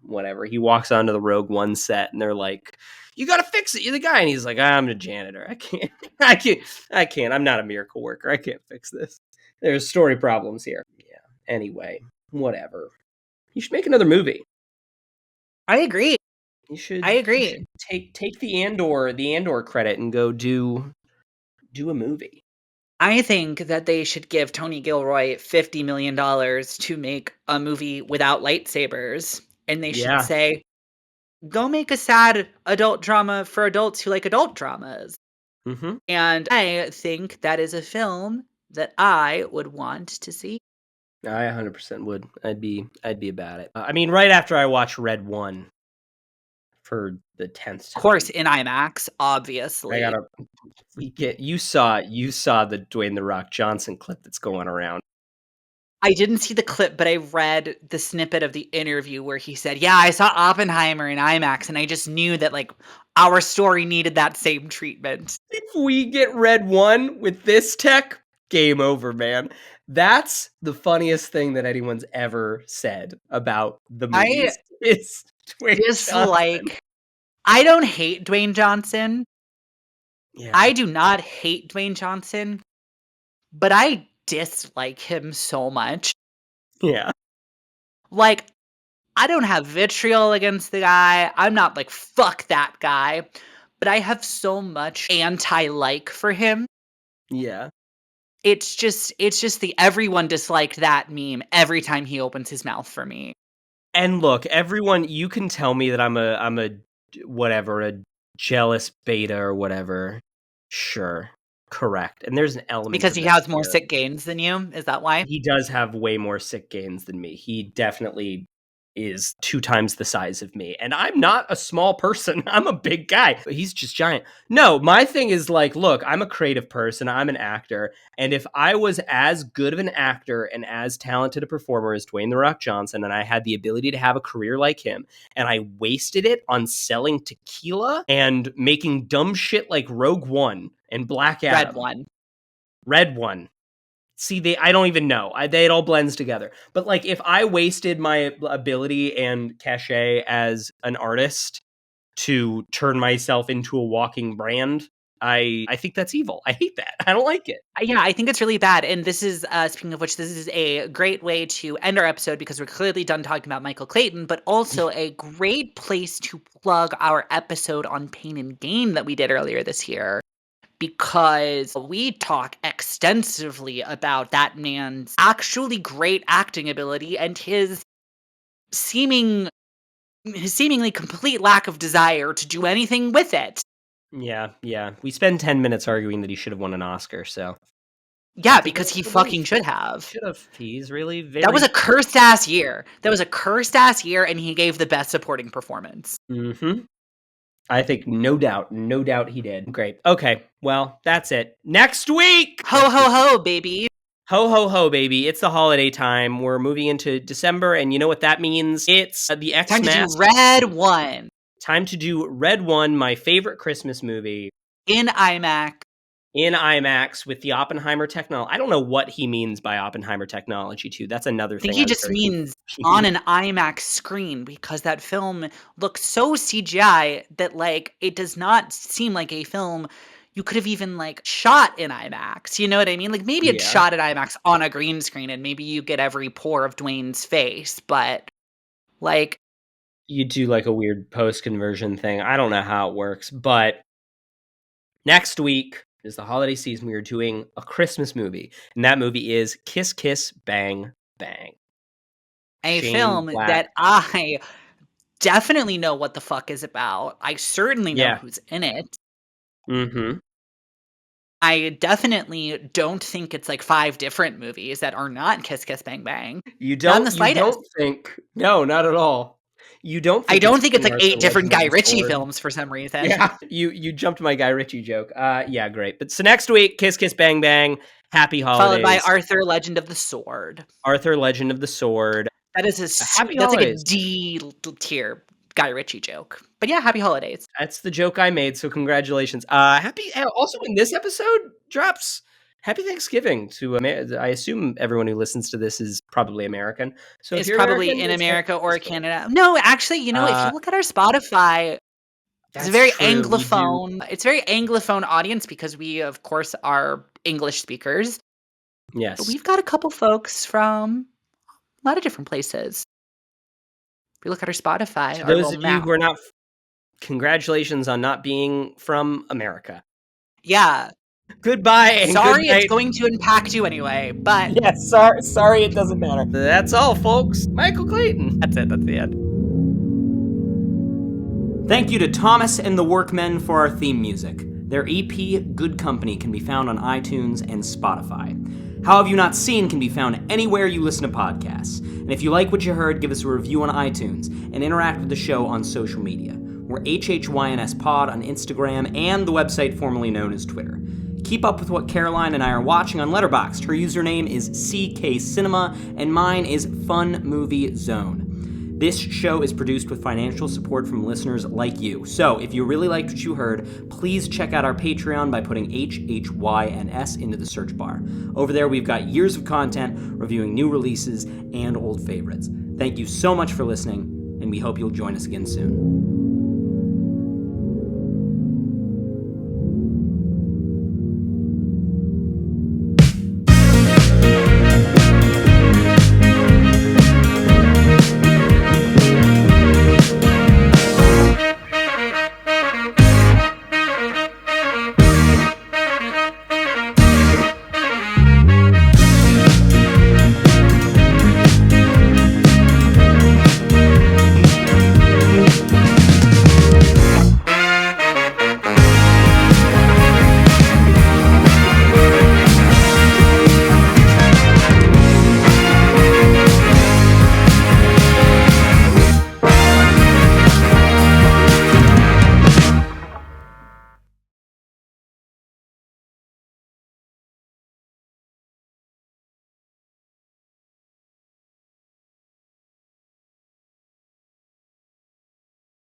whatever. He walks onto the Rogue One set, and they're like, "You gotta fix it. You're the guy." And he's like, "I'm a janitor. I can't. I can't. I'm not a miracle worker. I can't fix this. There's story problems here." Yeah. Anyway, whatever. You should make another movie. I agree. You should. I You agree. should take the Andor credit and go do a movie. I think that they should give Tony Gilroy $50 million to make a movie without lightsabers. And they should Yeah. say, go make a sad adult drama for adults who like adult dramas. Mm-hmm. And I think that is a film that I would want to see. I 100% would. I'd be about it. I mean, right after I watch Red One for the 10th time. Of course, in IMAX, I obviously. gotta. You saw the Dwayne The Rock Johnson clip that's going around. I didn't see the clip, but I read the snippet of the interview where he said, "Yeah, I saw Oppenheimer in IMAX, and I just knew that like our story needed that same treatment." If we get Red One with this tech, game over, man. That's the funniest thing that anyone's ever said about the I movies. It's Dwayne Johnson. dislike. I don't hate Dwayne Johnson. Yeah. I do not hate Dwayne Johnson, but I dislike him so much. Yeah. Like, I don't have vitriol against the guy. I'm not like, fuck that guy. But I have so much anti-like for him. Yeah. It's just the everyone disliked that meme every time he opens his mouth for me. And look, everyone, you can tell me that I'm a whatever, a jealous beta or whatever. Sure. Correct. And there's an element Because of he that has more here. sick gains than you? Is that why? He does have way more sick gains than me. He definitely is 2 times the size of me. And I'm not a small person. I'm a big guy. He's just giant. No, my thing is like, look, I'm a creative person. I'm an actor. And if I was as good of an actor and as talented a performer as Dwayne The Rock Johnson, and I had the ability to have a career like him, and I wasted it on selling tequila and making dumb shit like Rogue One and Black Adam. Red One. See, I don't even know. It all blends together. But like, if I wasted my ability and cachet as an artist to turn myself into a walking brand, I think that's evil. I hate that. I don't like it. Yeah, I think it's really bad. And this is, speaking of which, this is a great way to end our episode because we're clearly done talking about Michael Clayton, but also a great place to plug our episode on Pain and Gain that we did earlier this year. Because we talk extensively about that man's actually great acting ability and his seemingly complete lack of desire to do anything with it. Yeah. We spend 10 minutes arguing that he should have won an Oscar, so. Yeah, because he fucking should have. He's really very... That was a cursed-ass year. And he gave the best supporting performance. Mm-hmm. I think no doubt he did. Great. Okay, well, that's it. Next week! Ho, ho, ho, baby. Ho, ho, ho, baby. It's the holiday time. We're moving into December, and you know what that means? It's the Xmas. Time to do Red One. Time to do Red One, my favorite Christmas movie. In IMAX. With the Oppenheimer technology. I don't know what he means by Oppenheimer technology, too. That's another thing. I think he just means on an IMAX screen, because that film looks so CGI that, like, it does not seem like a film you could have even, like, shot in IMAX. You know what I mean? Like, maybe it's shot at IMAX on a green screen, and maybe you get every pore of Dwayne's face, but, like... You do, like, a weird post-conversion thing. I don't know how it works, but next week is the holiday season. We are doing a Christmas movie, and that movie is Kiss Kiss Bang Bang. A film that I definitely know what the fuck is about. I certainly know who's in it. Mm-hmm. I definitely don't think it's like 5 different movies that are not Kiss Kiss Bang Bang. You don't think? No, not at all. You don't I think don't think it's like Arthur 8 different Legend Guy of the Ritchie Sword? films for some reason. Yeah, you jumped my Guy Ritchie joke. Yeah, great. But so next week, Kiss Kiss Bang Bang, Happy Holidays. Followed by Arthur Legend of the Sword. Arthur Legend of the Sword. That is Happy that's like a Holidays. D tier Guy Ritchie joke. But yeah, Happy Holidays. That's the joke I made, so congratulations. Also in this episode drops Happy Thanksgiving to I assume everyone who listens to this is probably American. So It's if you're probably American, in it's America Happy or Thanksgiving. Canada. No, actually, if you look at our Spotify, it's a very True. Anglophone. It's a very Anglophone audience because we, of course, are English speakers. Yes. But we've got a couple folks from a lot of different places. If you look at our Spotify, To our those little of you map. who are not, congratulations on not being from America. Yeah. Goodbye and Sorry, good night. it's going to impact you anyway, but Yes, sorry, it doesn't matter. That's all, folks. Michael Clayton. that's it. That's the end. Thank you to Thomas and the Workmen for our theme music. Their EP, Good Company, can be found on iTunes and Spotify. How Have You Not Seen can be found anywhere you listen to podcasts. And if you like what you heard, give us a review on iTunes and interact with the show on social media. We're HHYNS Pod on Instagram and the website formerly known as Twitter. Keep up with what Caroline and I are watching on Letterboxd. Her username is CK Cinema, and mine is Fun Movie Zone. This show is produced with financial support from listeners like you. So, if you really liked what you heard, please check out our Patreon by putting HHYNS into the search bar. Over there, we've got years of content reviewing new releases and old favorites. Thank you so much for listening, and we hope you'll join us again soon.